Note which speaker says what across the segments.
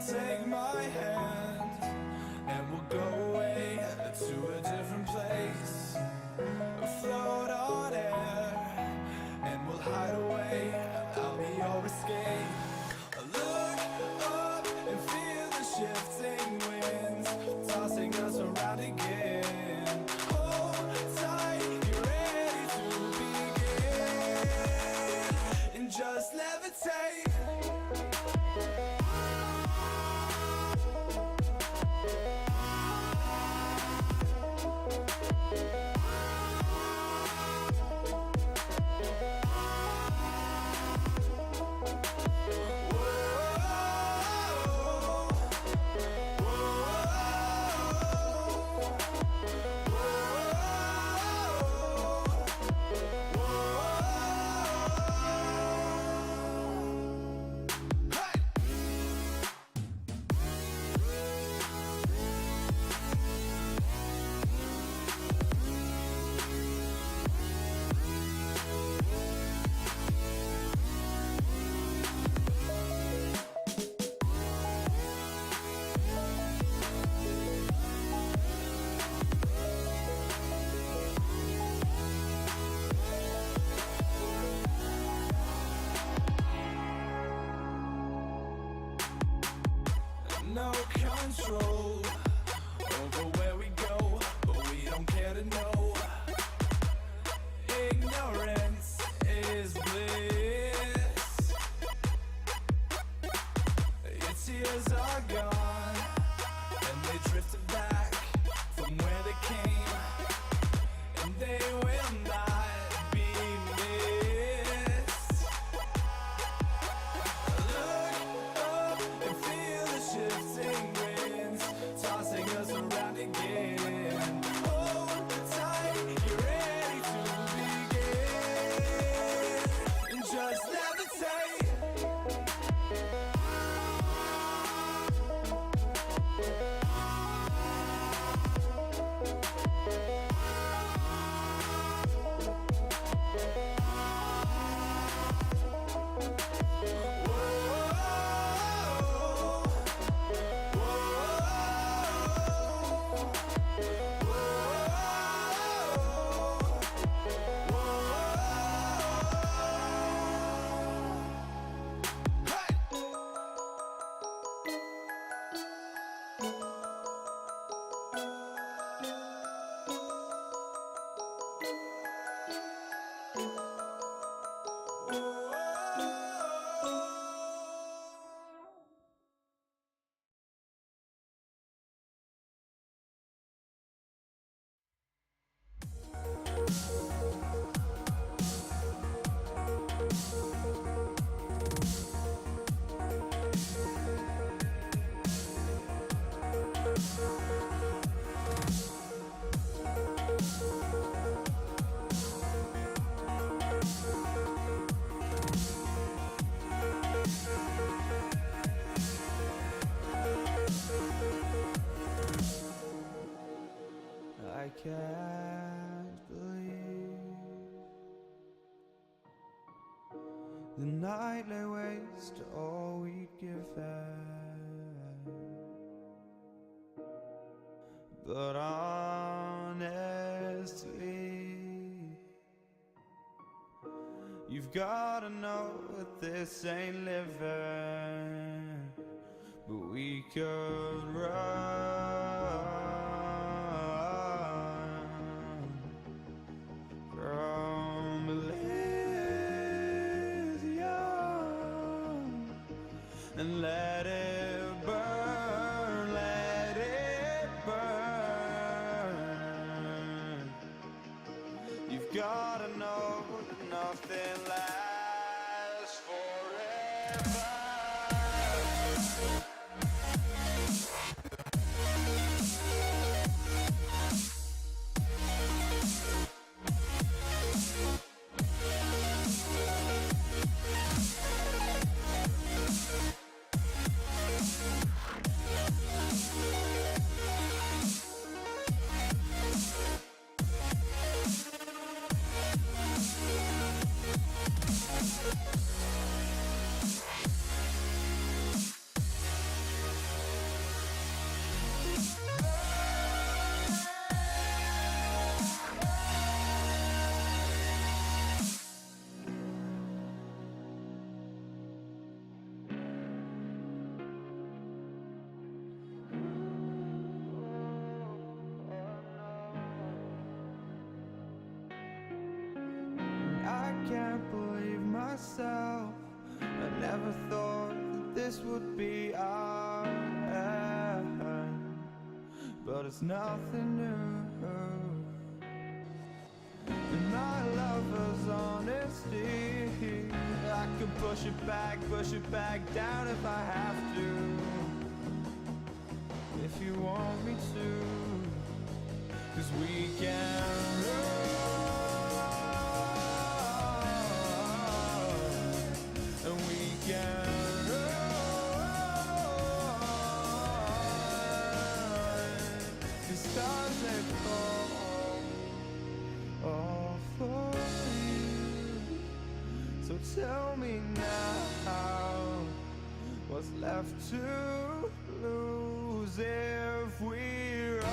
Speaker 1: Take my hand and we'll go away to a different place. Float on air and we'll hide away. I'll be your escape. Look up and feel the shifting winds tossing us around again. Hold tight, get ready to begin and just levitate. No control over where we go, but we don't care to know. Ignorance is bliss. Your tears are gone, and they drifted back from where they came, and they will not be missed. Look up and feel the shifting winds tossing us around again. Hold tight, get ready to begin and just levitate. I can't believe the night lay waste to all we'd given. But honestly, you've gotta know that this ain't living. But we could run from Elysium and let it burn, let it burn. You've gotta know that nothing lasts forever. myself. I never thought that this would be our end, but it's nothing new. And my lover's honesty, I can push it back down if I have to. If you want me to, 'cause we can run, and we can run. The stars they fall all for you. So tell me now, what's left to lose if we run?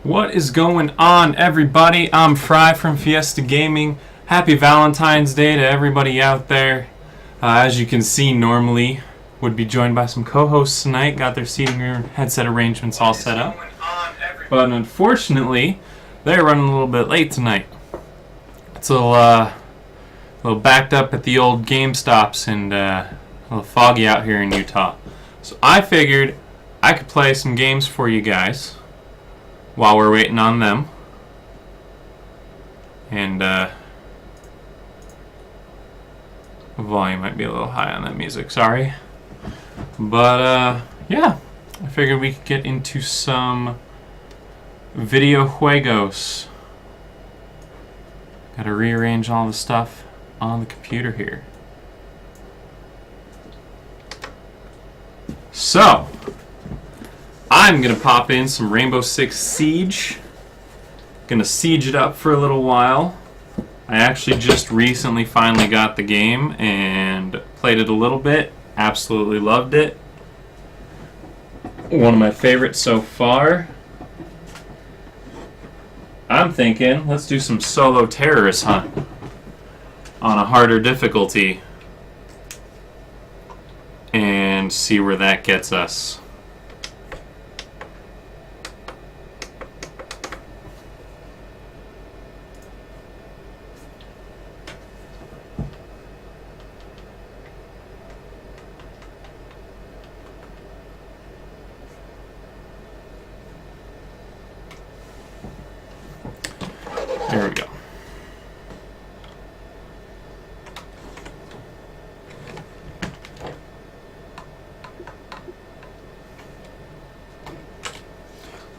Speaker 2: What is going on, everybody? I'm Fry from Fiesta Gaming. Happy Valentine's Day to everybody out there. As you can see, normally would be joined by some co-hosts tonight. Got their seating room headset arrangements all set up. But unfortunately, they're running a little bit late tonight. It's a little backed up at the old GameStops and a little foggy out here in Utah. So I figured I could play some games for you guys while we're waiting on them. And volume might be a little high on that music, sorry. But yeah, I figured we could get into some video juegos. Gotta rearrange all the stuff on the computer here. So, I'm gonna pop in some Rainbow Six Siege. Gonna siege it up for a little while. I actually just recently finally got the game and played it a little bit. Absolutely loved it. One of my favorites so far. I'm thinking, let's do some solo terrorist hunt on a harder difficulty and see where that gets us. There we go.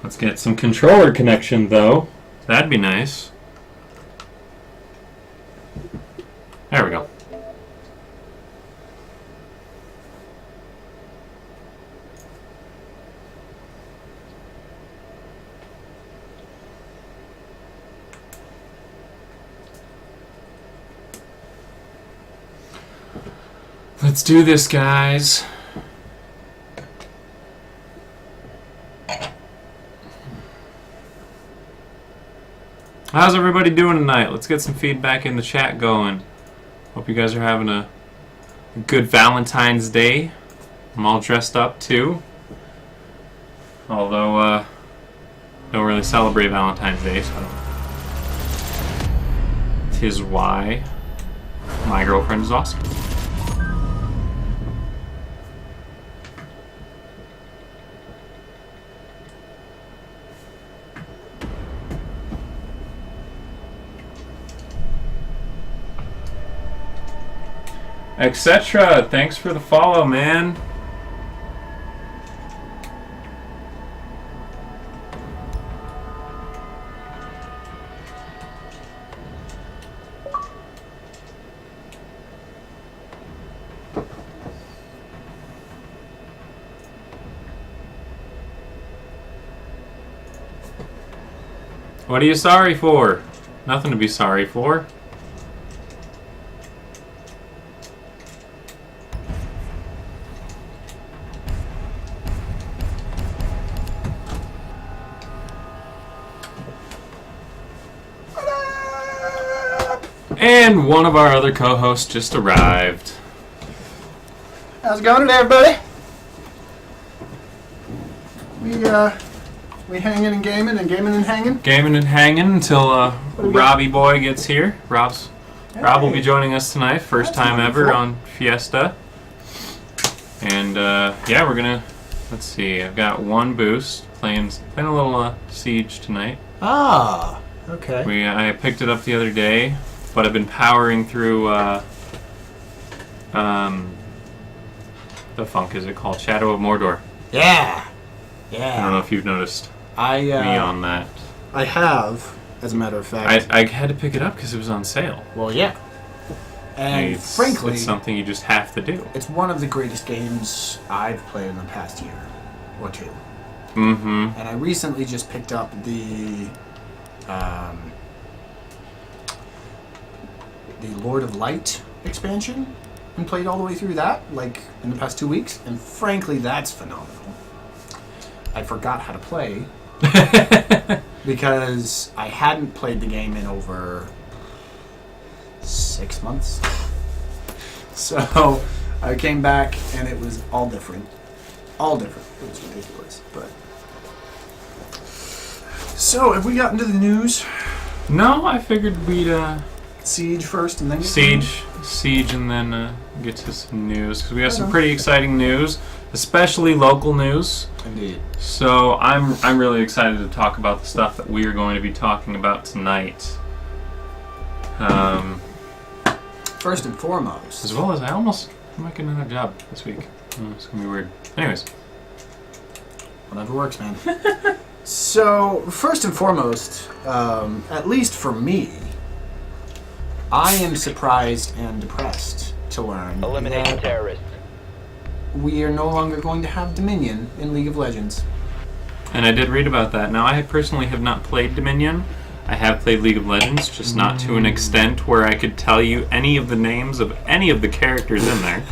Speaker 2: Let's get some controller connection, though. That'd be nice. There we go. Let's do this, guys. How's everybody doing tonight? Let's get some feedback in the chat going. Hope you guys are having a good Valentine's Day. I'm all dressed up too. Although, don't really celebrate Valentine's Day, so 'tis why my girlfriend is awesome. Etc. Thanks for the follow, man. What are you sorry for? Nothing to be sorry for. And one of our other co-hosts just arrived.
Speaker 3: How's it going today, everybody? We hanging and gaming and gaming and hanging?
Speaker 2: Gaming and hanging until Robbie boy gets here. Rob will be joining us tonight, first time ever on Fiesta. And yeah, we're gonna, let's see, I've got one boost, playing a little Siege tonight.
Speaker 3: Ah, okay.
Speaker 2: I picked it up the other day, but I've been powering through the funk is it called? Shadow of Mordor.
Speaker 3: Yeah.
Speaker 2: I don't know if you've noticed me on that.
Speaker 3: I have, as a matter of fact.
Speaker 2: I had to pick it up because it was on sale.
Speaker 3: Well, yeah. And frankly,
Speaker 2: it's something you just have to do.
Speaker 3: It's one of the greatest games I've played in the past year or two.
Speaker 2: Mm-hmm.
Speaker 3: And I recently just picked up the Lord of Light expansion and played all the way through that, like, in the past 2 weeks. And frankly, that's phenomenal. I forgot how to play because I hadn't played the game in over 6 months. So I came back and it was all different. All different. It was ridiculous. But so have we gotten to the news?
Speaker 2: No, I figured we'd
Speaker 3: Siege first and then
Speaker 2: siege, and then get to some news because we have some pretty exciting news, especially local news.
Speaker 3: Indeed.
Speaker 2: So I'm really excited to talk about the stuff that we are going to be talking about tonight.
Speaker 3: First and foremost,
Speaker 2: As well as I might get another job this week. It's gonna be weird. Anyways,
Speaker 3: whatever works, man. So first and foremost, at least for me, I am surprised and depressed to learn
Speaker 4: Eliminate
Speaker 3: that
Speaker 4: terrorists.
Speaker 3: we are no longer going to have Dominion in League of Legends.
Speaker 2: and I did read about that. Now, I personally have not played Dominion. I have played League of Legends, just not to an extent where I could tell you any of the names of any of the characters in there.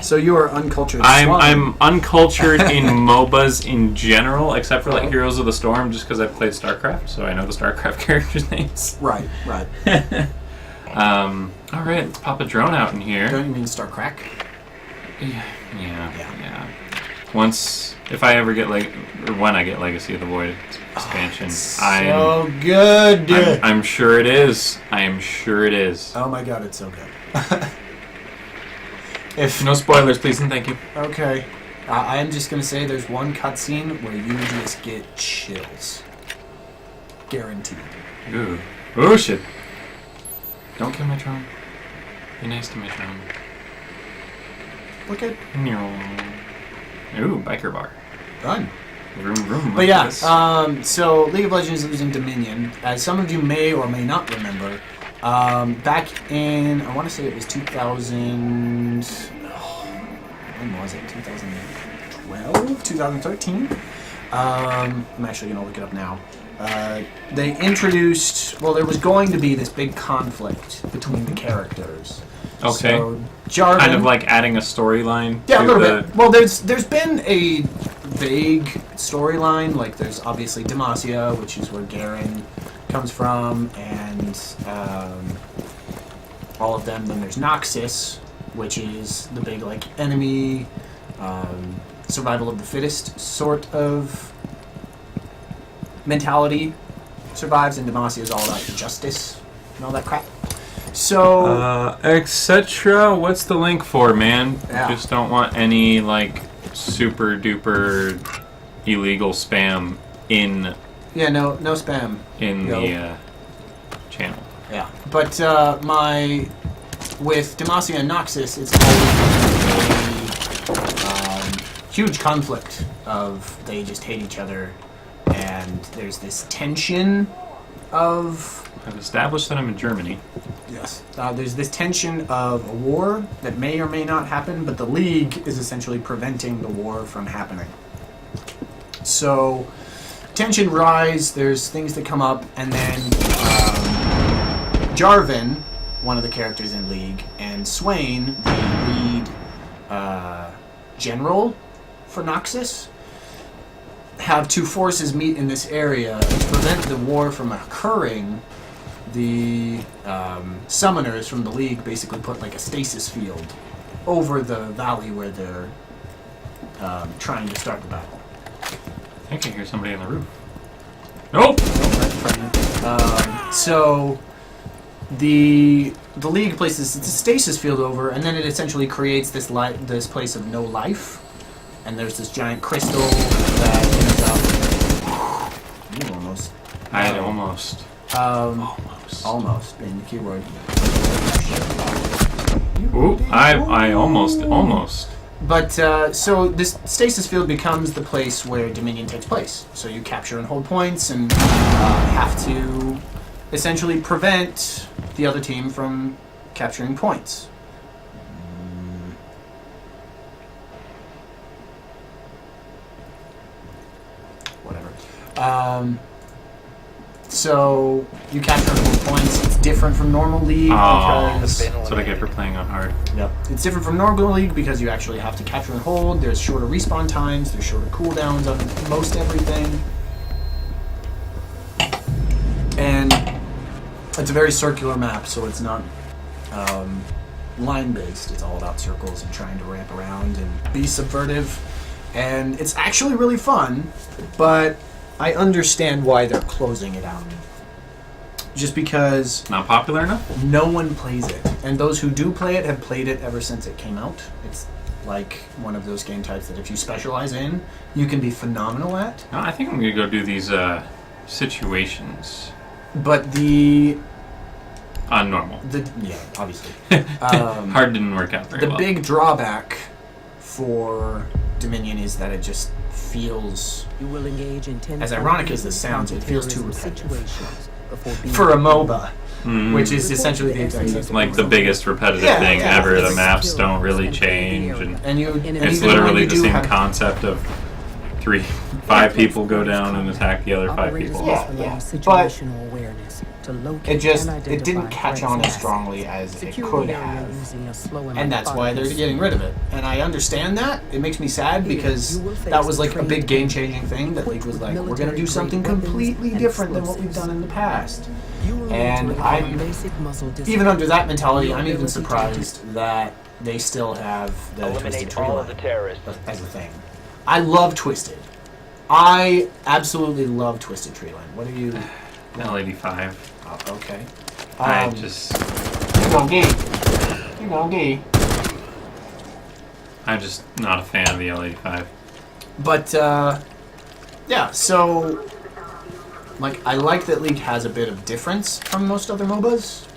Speaker 3: So you are uncultured.
Speaker 2: I'm uncultured in MOBAs in general, except for like Heroes of the Storm, just because I've played StarCraft, so I know the StarCraft characters' names.
Speaker 3: Right, right.
Speaker 2: All right, let's pop a drone out in here.
Speaker 3: Don't you mean Starcrack?
Speaker 2: Yeah. Once, if I ever get when I get Legacy of the Void expansion,
Speaker 3: So good.
Speaker 2: I'm sure it is. I am sure it is.
Speaker 3: Oh my god, it's so good. If
Speaker 2: No spoilers, please and thank you.
Speaker 3: okay, I'm just gonna say there's one cutscene where you just get chills. Guaranteed.
Speaker 2: Ooh. Oh shit. Don't kill my drone. Be nice to my drone.
Speaker 3: Look at
Speaker 2: Ooh, biker bar.
Speaker 3: done.
Speaker 2: Vroom vroom.
Speaker 3: But yeah,
Speaker 2: this.
Speaker 3: so League of Legends is losing Dominion. As some of you may or may not remember, back in, I want to say it was 2000, when was it? 2012? 2013? I'm actually going to look it up now. They introduced, well, there was going to be this big conflict between the characters.
Speaker 2: Okay.
Speaker 3: So, Jarvan,
Speaker 2: Kind of like adding a storyline.
Speaker 3: yeah,
Speaker 2: to
Speaker 3: a little
Speaker 2: the,
Speaker 3: bit. Well, there's been a vague storyline. Like, there's obviously Demacia, which is where Garen comes from, and all of them. Then there's Noxus, which is the big like enemy, survival of the fittest sort of mentality. Survives, and Demacia is all about justice and all that crap. So,
Speaker 2: etc. What's the link for, man?
Speaker 3: Yeah.
Speaker 2: Just don't want any like super duper illegal spam in
Speaker 3: yeah, no spam.
Speaker 2: the channel.
Speaker 3: Yeah, but with Demacia and Noxus, it's always a huge conflict of they just hate each other, and there's this tension of
Speaker 2: I've established that I'm in Germany.
Speaker 3: yes, there's this tension of a war that may or may not happen, but the League is essentially preventing the war from happening. So tension rise. There's things that come up, and then Jarvan, one of the characters in League, and Swain, the lead general for Noxus, have two forces meet in this area to prevent the war from occurring. The summoners from the League basically put like a stasis field over the valley where they're trying to start the battle.
Speaker 2: I can hear somebody on the roof. Nope.
Speaker 3: So the League places its stasis field over, and then it essentially creates this place of no life. And there's this giant crystal that ends up. Ooh, almost.
Speaker 2: I had almost.
Speaker 3: Almost being the keyword.
Speaker 2: Ooh, I almost.
Speaker 3: But so this stasis field becomes the place where Dominion takes place. So you capture and hold points, and have to essentially prevent the other team from capturing points. Whatever. So you capture and hold points. It's different from normal League because
Speaker 2: That's what I get for playing on hard.
Speaker 3: yep. It's different from normal League because you actually have to capture and hold. There's shorter respawn times. There's shorter cooldowns on most everything. It's a very circular map, so it's not line-based. It's all about circles and trying to ramp around and be subvertive. And it's actually really fun, but I understand why they're closing it out. Just because
Speaker 2: Not popular enough?
Speaker 3: no one plays it. And those who do play it have played it ever since it came out. It's like one of those game types that if you specialize in, you can be phenomenal at.
Speaker 2: No, I think I'm going to go do these situations
Speaker 3: But the
Speaker 2: on normal.
Speaker 3: yeah, obviously.
Speaker 2: Hard didn't work out very
Speaker 3: The
Speaker 2: well.
Speaker 3: big drawback for Dominion is that it just feels,
Speaker 4: You will engage in 10
Speaker 3: as ironic as this sounds, it feels too repetitive.
Speaker 4: situations before being
Speaker 3: for a MOBA,
Speaker 2: Mhm.
Speaker 3: which is essentially the exact same thing.
Speaker 2: Like the biggest repetitive
Speaker 3: Yeah,
Speaker 2: thing
Speaker 3: yeah,
Speaker 2: ever. The
Speaker 3: it's-
Speaker 2: maps don't really change, and
Speaker 3: And you, and
Speaker 2: it's
Speaker 3: even when
Speaker 2: literally
Speaker 3: you
Speaker 2: the
Speaker 3: do
Speaker 2: same
Speaker 3: have-
Speaker 2: concept of five people go down and attack the other five
Speaker 4: Operators
Speaker 2: people.
Speaker 4: must
Speaker 3: Yeah,
Speaker 4: allow
Speaker 3: yeah.
Speaker 4: situational awareness to locate
Speaker 3: It just,
Speaker 4: and
Speaker 3: it didn't
Speaker 4: identify
Speaker 3: catch
Speaker 4: threats
Speaker 3: on as
Speaker 4: and
Speaker 3: strongly as it
Speaker 4: secure
Speaker 3: could
Speaker 4: the area
Speaker 3: have.
Speaker 4: using a slow
Speaker 3: And that's why they're
Speaker 4: methodical
Speaker 3: getting rid of it. And I understand that. It makes me sad because that was like a big game-changing thing that League was like, we're going to do something completely different than what we've done in the past.
Speaker 4: You will need
Speaker 3: And
Speaker 4: to
Speaker 3: I'm-
Speaker 4: reform basic muscle
Speaker 3: Even
Speaker 4: discipline.
Speaker 3: under that mentality, I'm even surprised that they still have the Twisted
Speaker 5: Eliminate
Speaker 3: Tree
Speaker 5: all of the
Speaker 3: line
Speaker 5: terrorists.
Speaker 3: as a thing. I love Twisted. I absolutely love Twisted Tree Line. What are you...
Speaker 2: L85.
Speaker 3: Oh, okay.
Speaker 2: I just,
Speaker 3: You know, gay. You know, gay.
Speaker 2: I'm just not a fan of the L85.
Speaker 3: But, yeah, so... Like, I like that League has a bit of difference from most other MOBAs.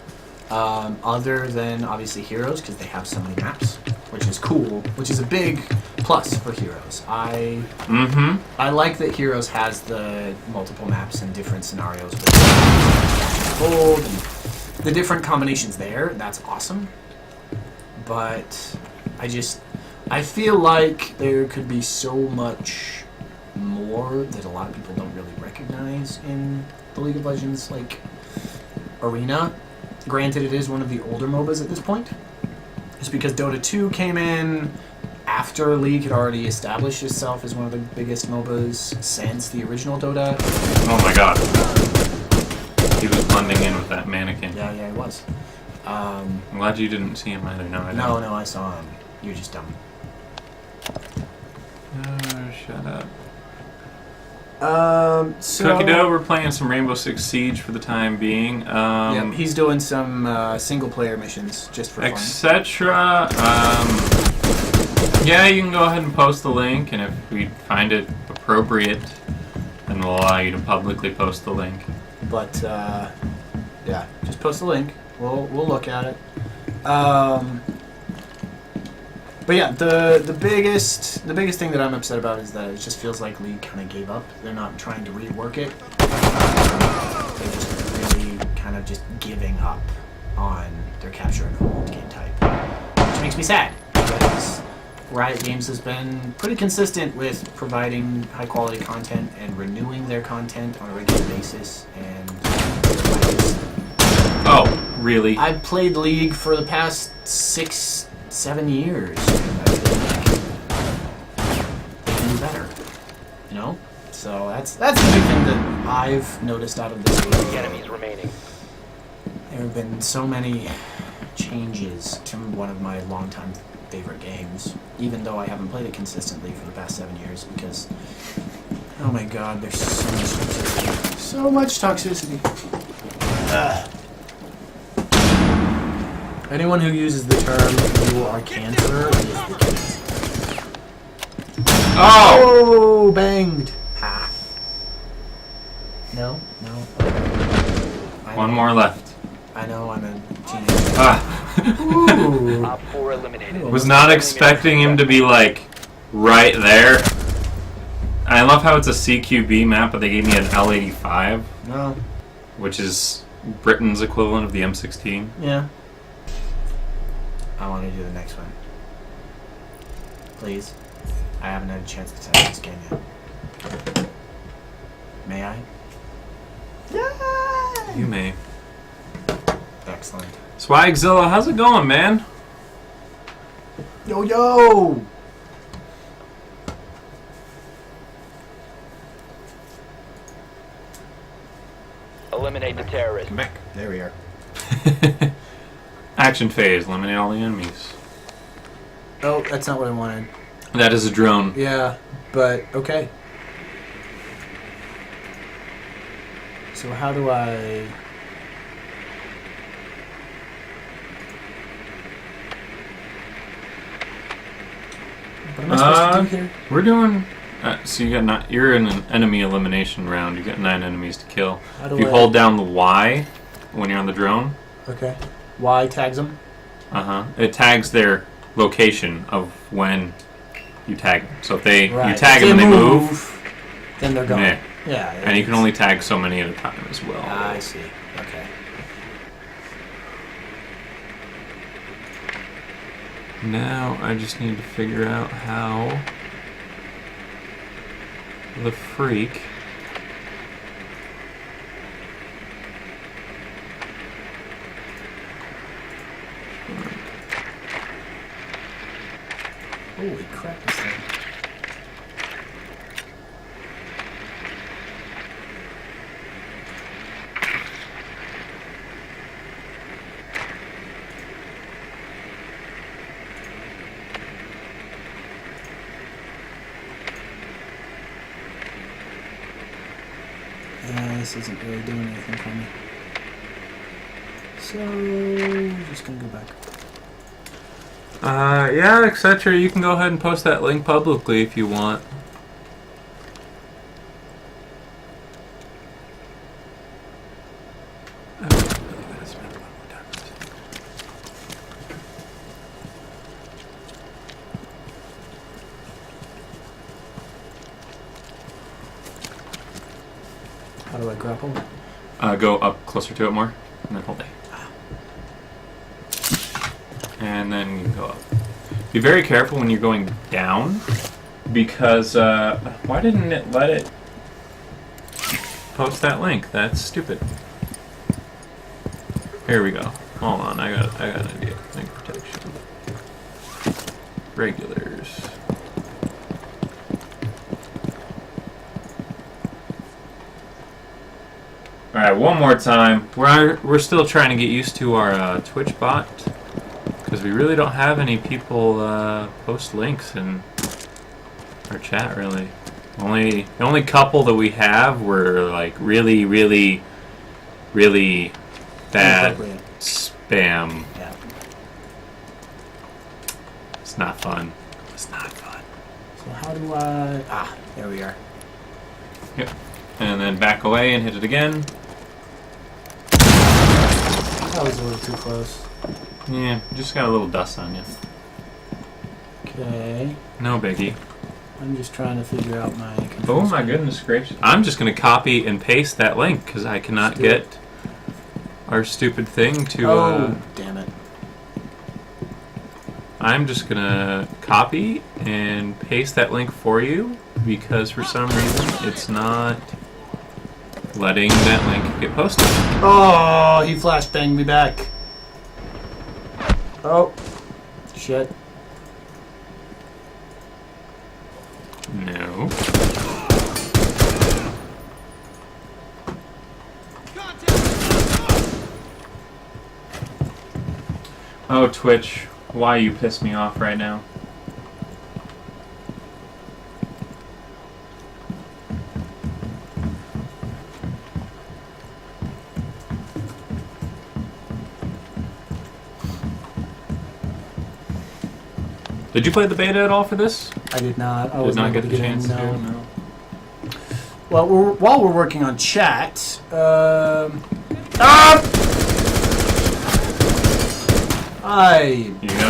Speaker 3: Other than, obviously, Heroes, because they have so many maps. Which is cool. Which is a big plus for Heroes.
Speaker 2: Mm-hmm.
Speaker 3: I like that Heroes has the multiple maps and different scenarios with gold and the different combinations there. That's awesome. But I feel like there could be so much more that a lot of people don't really recognize in the League of Legends like arena. Granted, it is one of the older MOBAs at this point. Just because Dota 2 came in after League had already established itself as one of the biggest MOBAs since the original Dota.
Speaker 2: Oh my god. He was blending in with that mannequin.
Speaker 3: Yeah, it was.
Speaker 2: I'm glad you didn't see him either. No, I don't.
Speaker 3: No, I saw him. You're just dumb.
Speaker 2: Oh, shut up.
Speaker 3: So...
Speaker 2: Cookie Dough, we're playing some Rainbow Six Siege for the time being.
Speaker 3: Yep, he's doing some single-player missions just for fun.
Speaker 2: Etc. Yeah, you can go ahead and post the link, and if we find it appropriate, then we'll allow you to publicly post the link.
Speaker 3: But, yeah, just post the link. We'll look at it. But yeah, the biggest thing that I'm upset about is that it just feels like League kind of gave up. They're not trying to rework it. They're just really kind of just giving up on their capture and hold game type, which makes me sad because Riot Games has been pretty consistent with providing high quality content and renewing their content on a regular basis. And
Speaker 2: Oh, really?
Speaker 3: I've played League for the past 6-7 years. And I feel like they can do better. You know? So that's the big thing that I've noticed out of this league.
Speaker 5: Enemies remaining.
Speaker 3: There have been so many changes to one of my longtime favorite games, even though I haven't played it consistently for the past 7 years because, oh my god, there's so much toxicity. So much toxicity. Ugh. Anyone who uses the term "you are cancer" is the cancer.
Speaker 2: Oh!
Speaker 3: Oh, banged. Ha. No.
Speaker 2: One more left.
Speaker 3: I know I'm a teenager.
Speaker 2: Ah.
Speaker 3: Ooh.
Speaker 5: Op 4 eliminated.
Speaker 2: Was not expecting him to be, like, right there. I love how it's a CQB map, but they gave me an L85,
Speaker 3: No.
Speaker 2: which is Britain's equivalent of the M16.
Speaker 3: Yeah. I want to do the next one. Please. I haven't had a chance to test this game yet. May I? Yay!
Speaker 2: You may.
Speaker 3: Excellent.
Speaker 2: Swagzilla, how's it going, man?
Speaker 3: Yo!
Speaker 5: eliminate the terrorists.
Speaker 3: Come back. There we are.
Speaker 2: Action phase. Eliminate all the enemies.
Speaker 3: Oh, that's not what I wanted.
Speaker 2: That is a drone.
Speaker 3: Yeah, but okay. So how do I... What am I supposed to do here?
Speaker 2: We're doing. So you got not. You're in an enemy elimination round. You got 9 enemies to kill.
Speaker 3: How do
Speaker 2: If you
Speaker 3: I...
Speaker 2: hold down the Y when you're on the drone.
Speaker 3: Okay. Y tags them?
Speaker 2: It tags their location of when you tag them. So if they
Speaker 3: Right.
Speaker 2: you tag
Speaker 3: If
Speaker 2: them and they move,
Speaker 3: then they're gone.
Speaker 2: meh.
Speaker 3: Yeah.
Speaker 2: And you can only tag so many at a time as well.
Speaker 3: I see. Okay.
Speaker 2: Now I just need to figure out how the freak
Speaker 3: Holy crap, this thing. This isn't really doing anything for me. So, I'm just gonna go back.
Speaker 2: yeah, etc. You can go ahead and post that link publicly if you want.
Speaker 3: How do I grapple?
Speaker 2: Go up closer to it more, and then hold it. And then you can go up. Be very careful when you're going down, because why didn't it let it post that link? That's stupid. Here we go. Hold on, I got an idea. Link protection. Regulars. All right, one more time. We're still trying to get used to our Twitch bot, because we really don't have any people post links in our chat, really. The only couple that we have were like really bad
Speaker 3: Inappropriate.
Speaker 2: spam.
Speaker 3: Yeah.
Speaker 2: It's not fun. It's not fun.
Speaker 3: So how do I... Ah, there we are.
Speaker 2: Yep. And then back away and hit it again.
Speaker 3: That was a little too close.
Speaker 2: Yeah, just got a little dust on you.
Speaker 3: Okay.
Speaker 2: No biggie.
Speaker 3: I'm just trying to figure out my...
Speaker 2: Oh my goodness gracious. I'm just going to copy and paste that link because I cannot get our stupid thing to...
Speaker 3: Oh, damn it.
Speaker 2: I'm just going to copy and paste that link for you because for some reason it's not letting that link get posted.
Speaker 3: Oh, he flashbanged me back. Oh. Shit.
Speaker 2: No. Oh, Twitch, why you piss me off right now? Did you play the beta at all for this?
Speaker 3: I did not. I
Speaker 2: Did
Speaker 3: was
Speaker 2: not
Speaker 3: able
Speaker 2: get
Speaker 3: to
Speaker 2: the chance
Speaker 3: in,
Speaker 2: to do it? No.
Speaker 3: Well, while we're working on chat, You
Speaker 2: got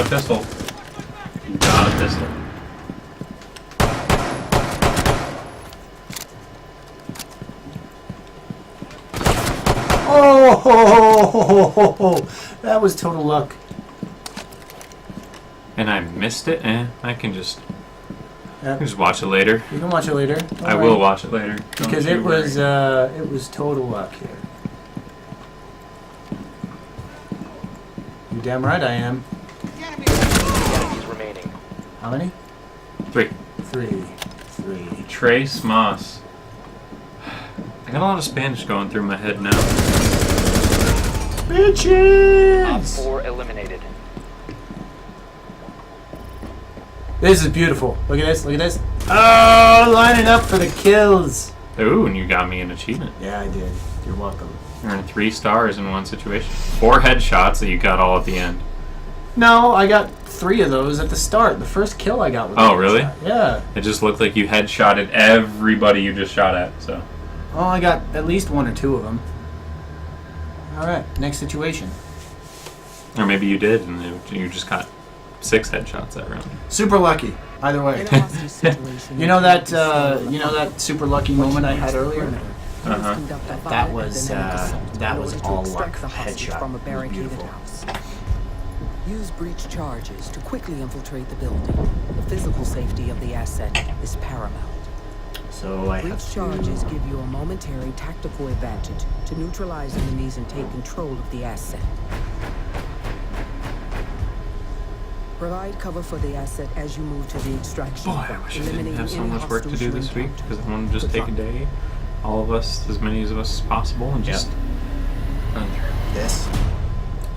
Speaker 2: a pistol. You got a pistol.
Speaker 3: Oh, that was total luck.
Speaker 2: And I missed it? I can just
Speaker 3: Yep.
Speaker 2: watch it later.
Speaker 3: You can watch it later. Don't
Speaker 2: I
Speaker 3: worry.
Speaker 2: will watch it later.
Speaker 3: Because
Speaker 2: Don't
Speaker 3: it
Speaker 2: you worry.
Speaker 3: was total luck here. You damn right I am.
Speaker 5: Enemies remaining.
Speaker 3: How many?
Speaker 2: 3.
Speaker 3: 3.
Speaker 2: Trace Moss. I got a lot of Spanish going through my head now.
Speaker 5: Op
Speaker 3: Bitches!
Speaker 5: 4 eliminated.
Speaker 3: This is beautiful. Look at this. Look at this. Oh, lining up for the kills.
Speaker 2: Ooh, and you got me an achievement.
Speaker 3: Yeah, I did. You're welcome.
Speaker 2: You earned 3 stars in one situation. 4 headshots that you got all at the end.
Speaker 3: No, I got 3 of those at the start. The first kill I got was
Speaker 2: Oh, really?
Speaker 3: Yeah.
Speaker 2: It just looked like you headshotted everybody you just shot at, so.
Speaker 3: Oh, I got at least 1 or 2 of them. All right, next situation.
Speaker 2: Or maybe you did, and you just got 6 headshots that round.
Speaker 3: Super lucky. Either way.
Speaker 4: In a hostage situation,
Speaker 3: You know that super lucky moment I had earlier?
Speaker 2: Uh-huh.
Speaker 3: That was all luck. Headshot.
Speaker 4: From a
Speaker 3: It was
Speaker 4: barricaded
Speaker 3: beautiful.
Speaker 4: house. Use breach charges to quickly infiltrate the building. The physical safety of the asset is paramount.
Speaker 3: So I have
Speaker 4: Breach charges give you a momentary tactical advantage to neutralize enemies and take control of the asset. Provide cover for the asset as you move to the extraction
Speaker 2: Boy, I
Speaker 4: point,
Speaker 2: wish I didn't
Speaker 4: eliminating
Speaker 2: have so
Speaker 4: any
Speaker 2: much work to do
Speaker 4: hostiles
Speaker 2: this
Speaker 4: you
Speaker 2: week,
Speaker 4: encounter.
Speaker 2: because I want to just take a day, all of us, as many of us as possible, and just run through.
Speaker 3: this.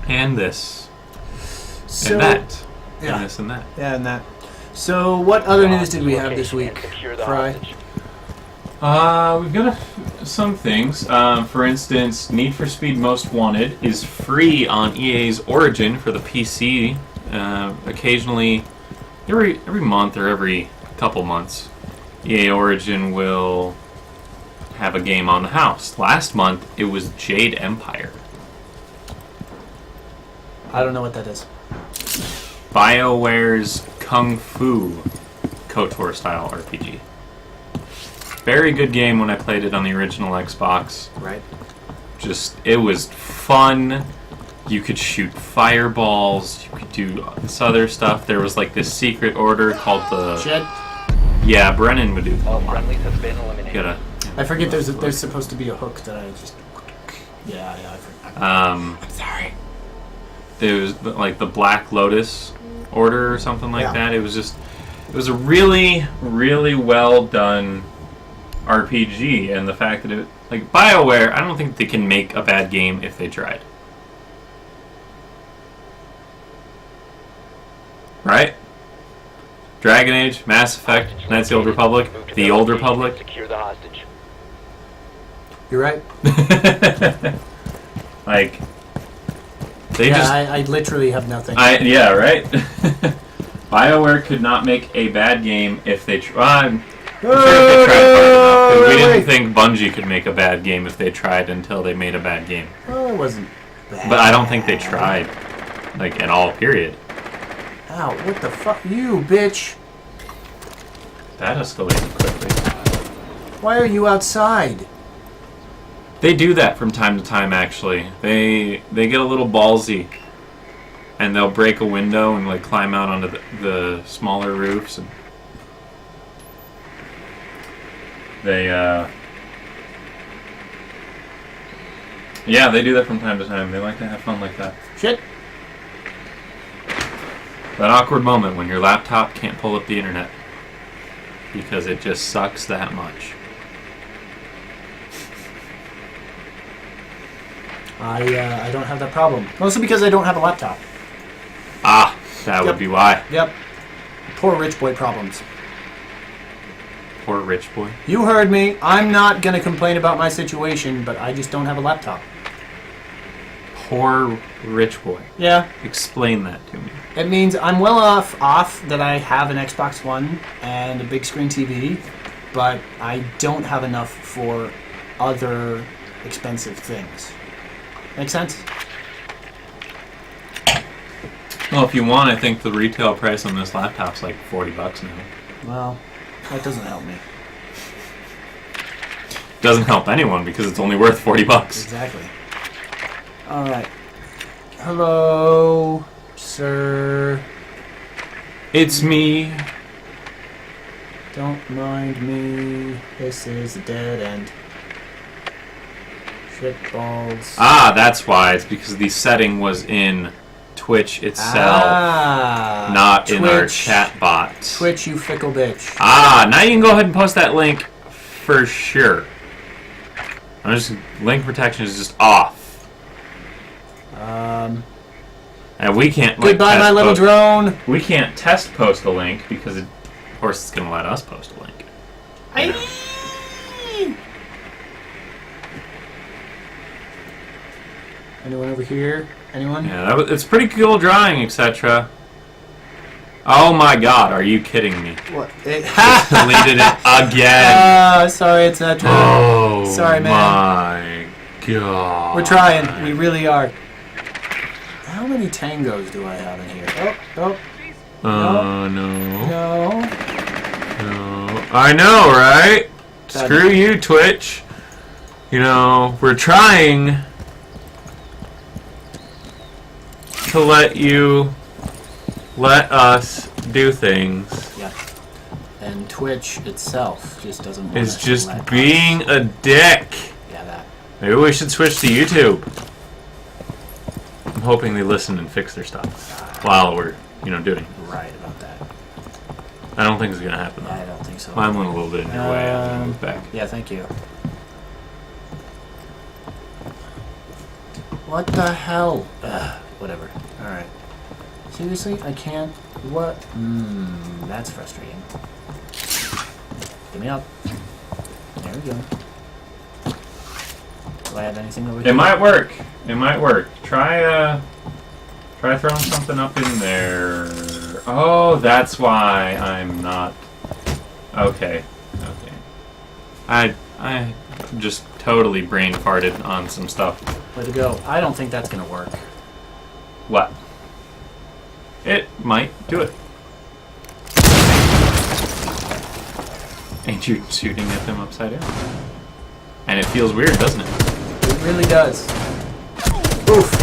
Speaker 2: And this.
Speaker 3: So,
Speaker 2: And that.
Speaker 3: yeah.
Speaker 2: And this and that.
Speaker 3: Yeah, and that. So what other news did we have this
Speaker 5: Location
Speaker 3: week,
Speaker 5: and secure the
Speaker 3: Fry?
Speaker 5: hostage.
Speaker 2: We've got some things. For instance, Need for Speed Most Wanted is free on EA's Origin for the PC. Occasionally, every month or every couple months, EA Origin will have a game on the house. Last month, it was Jade Empire.
Speaker 3: I don't know what that is.
Speaker 2: BioWare's Kung Fu KOTOR style RPG. Very good game when I played it on the original Xbox.
Speaker 3: Right.
Speaker 2: It was fun. You could shoot fireballs. You could do this other stuff. There was like this secret order called the...
Speaker 3: Shit.
Speaker 2: Yeah, Brennan would do that a
Speaker 5: All
Speaker 2: lot.
Speaker 5: friendlies have been
Speaker 2: You
Speaker 5: eliminated.
Speaker 2: gotta...
Speaker 3: I forget there's supposed to be a hook that I just... Yeah, I forgot.
Speaker 2: I'm
Speaker 3: Sorry.
Speaker 2: There was like the Black Lotus order or something like
Speaker 3: Yeah.
Speaker 2: that. It was a really, really well done RPG, and the fact that like BioWare, I don't think they can make a bad game if they tried. Right? Dragon Age, Mass Effect,
Speaker 5: Hostage
Speaker 2: Knights of the Old
Speaker 5: located.
Speaker 2: Republic,
Speaker 5: Move to
Speaker 2: the Old
Speaker 5: location and
Speaker 2: Republic.
Speaker 5: Secure the hostage.
Speaker 3: You're right.
Speaker 2: Like they
Speaker 3: Yeah,
Speaker 2: just
Speaker 3: I literally have nothing.
Speaker 2: yeah, right. BioWare could not make a bad game if they tried. I'm sure if they tried hard enough, 'cause we didn't think Bungie could make a bad game if they tried until they made a bad game.
Speaker 3: Oh, it wasn't bad.
Speaker 2: But I don't think they tried, like, at all, period.
Speaker 3: Ow, what the fuck? You, bitch.
Speaker 2: That escalated quickly.
Speaker 3: Why are you outside?
Speaker 2: They do that from time to time, actually. They get a little ballsy, and they'll break a window and, like, climb out onto the smaller roofs. And they, yeah, they do that from time to time. They like to have fun like that.
Speaker 3: Shit.
Speaker 2: That awkward moment when your laptop can't pull up the internet because it just sucks that much.
Speaker 3: I don't have that problem. Mostly because I don't have a laptop.
Speaker 2: Ah, that would
Speaker 3: Yep.
Speaker 2: be why.
Speaker 3: Yep. Poor rich boy problems.
Speaker 2: Poor rich boy.
Speaker 3: You heard me. I'm not gonna complain about my situation, but I just don't have a laptop.
Speaker 2: Poor rich boy.
Speaker 3: Yeah.
Speaker 2: Explain that to me.
Speaker 3: It means I'm well off that I have an Xbox One and a big screen TV, but I don't have enough for other expensive things. Make sense?
Speaker 2: Well, if you want, I think the retail price on this laptop's like $40 now.
Speaker 3: Well, that doesn't help me.
Speaker 2: Doesn't help anyone because it's only worth $40.
Speaker 3: Exactly. All right. Hello, sir.
Speaker 2: It's me.
Speaker 3: Don't mind me. This is a dead end. Shit balls.
Speaker 2: Ah, that's why. It's because the setting was in Twitch itself, not in our
Speaker 3: Twitch.
Speaker 2: chat bot.
Speaker 3: Twitch, you fickle bitch.
Speaker 2: Ah, now you can go ahead and post that link for sure. Link protection is just off. And we can't. Like,
Speaker 3: Goodbye, my little drone.
Speaker 2: We can't test post a link because, of course, it's gonna let us post a link.
Speaker 3: Anyone over here? Anyone?
Speaker 2: Yeah, it's pretty cool drawing, etc. Oh my God, are you kidding me?
Speaker 3: What?
Speaker 2: Deleted it again.
Speaker 3: Sorry, etc.
Speaker 2: Oh,
Speaker 3: sorry, man.
Speaker 2: My God.
Speaker 3: We're trying. We really are. How many tangos do I have in here?
Speaker 2: No.
Speaker 3: No.
Speaker 2: I know, right? Screw you, Twitch. You know, we're trying to let us do things.
Speaker 3: Yeah. And Twitch itself just doesn't want
Speaker 2: Is
Speaker 3: us to
Speaker 2: just
Speaker 3: let
Speaker 2: being
Speaker 3: us.
Speaker 2: a dick.
Speaker 3: Yeah, that.
Speaker 2: Maybe we should switch to YouTube. I'm hoping they listen and fix their stuff while we're, doing it.
Speaker 3: Right about that.
Speaker 2: I don't think it's gonna happen though.
Speaker 3: I don't think so.
Speaker 2: I'm a little bit in your way. I'm gonna move back.
Speaker 3: Yeah, thank you. What the hell? Whatever. Alright. Seriously? I can't? What? That's frustrating. Get me up. There we go. Do I have anything over here?
Speaker 2: It might work. It might work. Try throwing something up in there. Oh, that's why I'm not. Okay. Okay. I just totally brain farted on some stuff.
Speaker 3: Way to go. I don't think that's gonna work.
Speaker 2: What? It might do it. And you're shooting at them upside down. And it feels weird, doesn't it?
Speaker 3: It really does. Oof.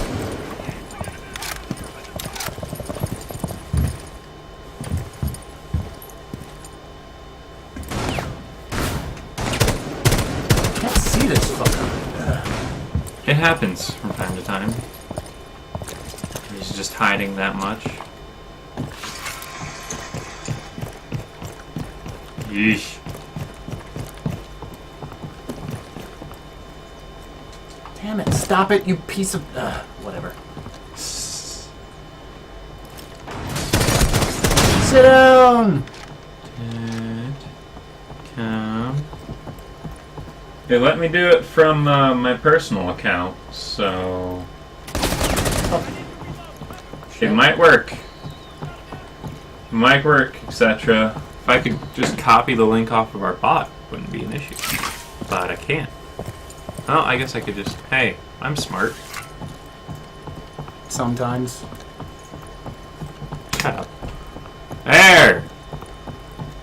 Speaker 3: I can't see this fucker.
Speaker 2: It happens from time to time. He's just hiding that much. Yeesh.
Speaker 3: Damn it, stop it, you piece of... whatever. Sit down!
Speaker 2: Come. They let me do it from my personal account, so... It might work. It might work, etc. If I could just copy the link off of our bot, it wouldn't be an issue. But I can't. Oh, I guess I could just... Hey, I'm smart.
Speaker 3: Sometimes.
Speaker 2: Shut up. There!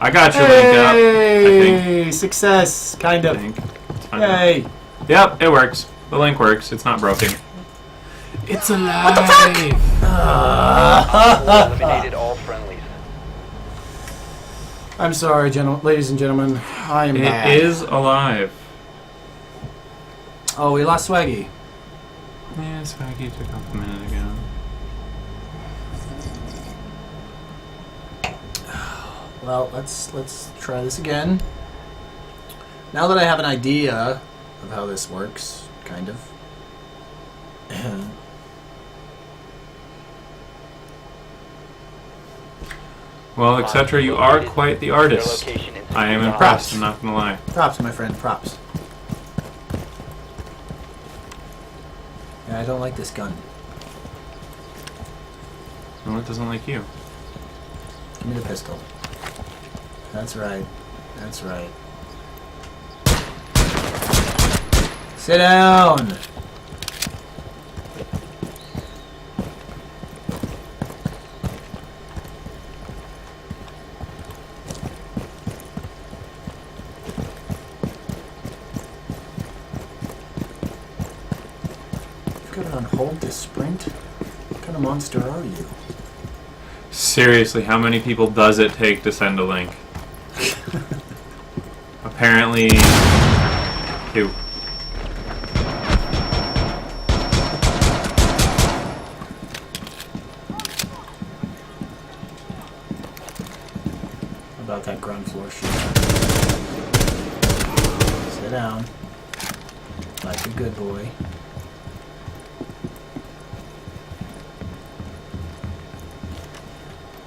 Speaker 2: I got your link up, I think.
Speaker 3: Hey, success, kind
Speaker 2: I
Speaker 3: of.
Speaker 2: think. It's fine.
Speaker 3: Hey.
Speaker 2: Yep, it works. The link works. It's not broken. It's alive!
Speaker 5: Eliminated all friendlies.
Speaker 3: I'm sorry, ladies and gentlemen. I am bad.
Speaker 2: It is alive.
Speaker 3: Oh, we lost Swaggy.
Speaker 2: Yeah, Swaggy took off a minute ago.
Speaker 3: Well, let's try this again. Now that I have an idea of how this works, kind of.
Speaker 2: Well, etc. You are quite the artist. I am impressed, I'm not gonna lie.
Speaker 3: Props, my friend, props. Yeah, I don't like this gun.
Speaker 2: No, it doesn't like you.
Speaker 3: Give me the pistol. That's right. That's right. Sit down! You've got it on hold to sprint? What kind of monster are you?
Speaker 2: Seriously, how many people does it take to send a link? Apparently... 2.
Speaker 3: About that ground floor shit. Sit down. Like a good boy.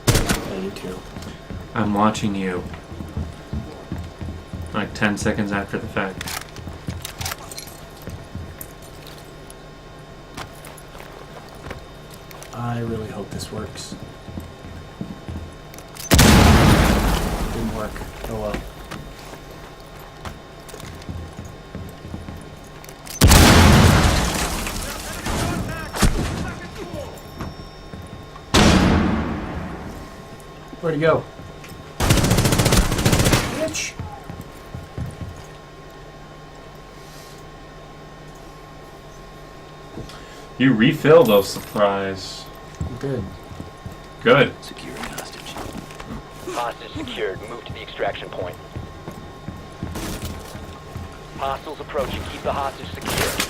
Speaker 3: Yeah, you too.
Speaker 2: I'm watching you. Like 10 seconds after the fact.
Speaker 3: I really hope this works. Didn't work. Oh well. Where'd he go? Bitch.
Speaker 2: You refill those supplies.
Speaker 3: Good.
Speaker 2: Good.
Speaker 5: Securing hostage. Hostage secured. Move to the extraction point. Hostiles approaching. Keep the hostage secure.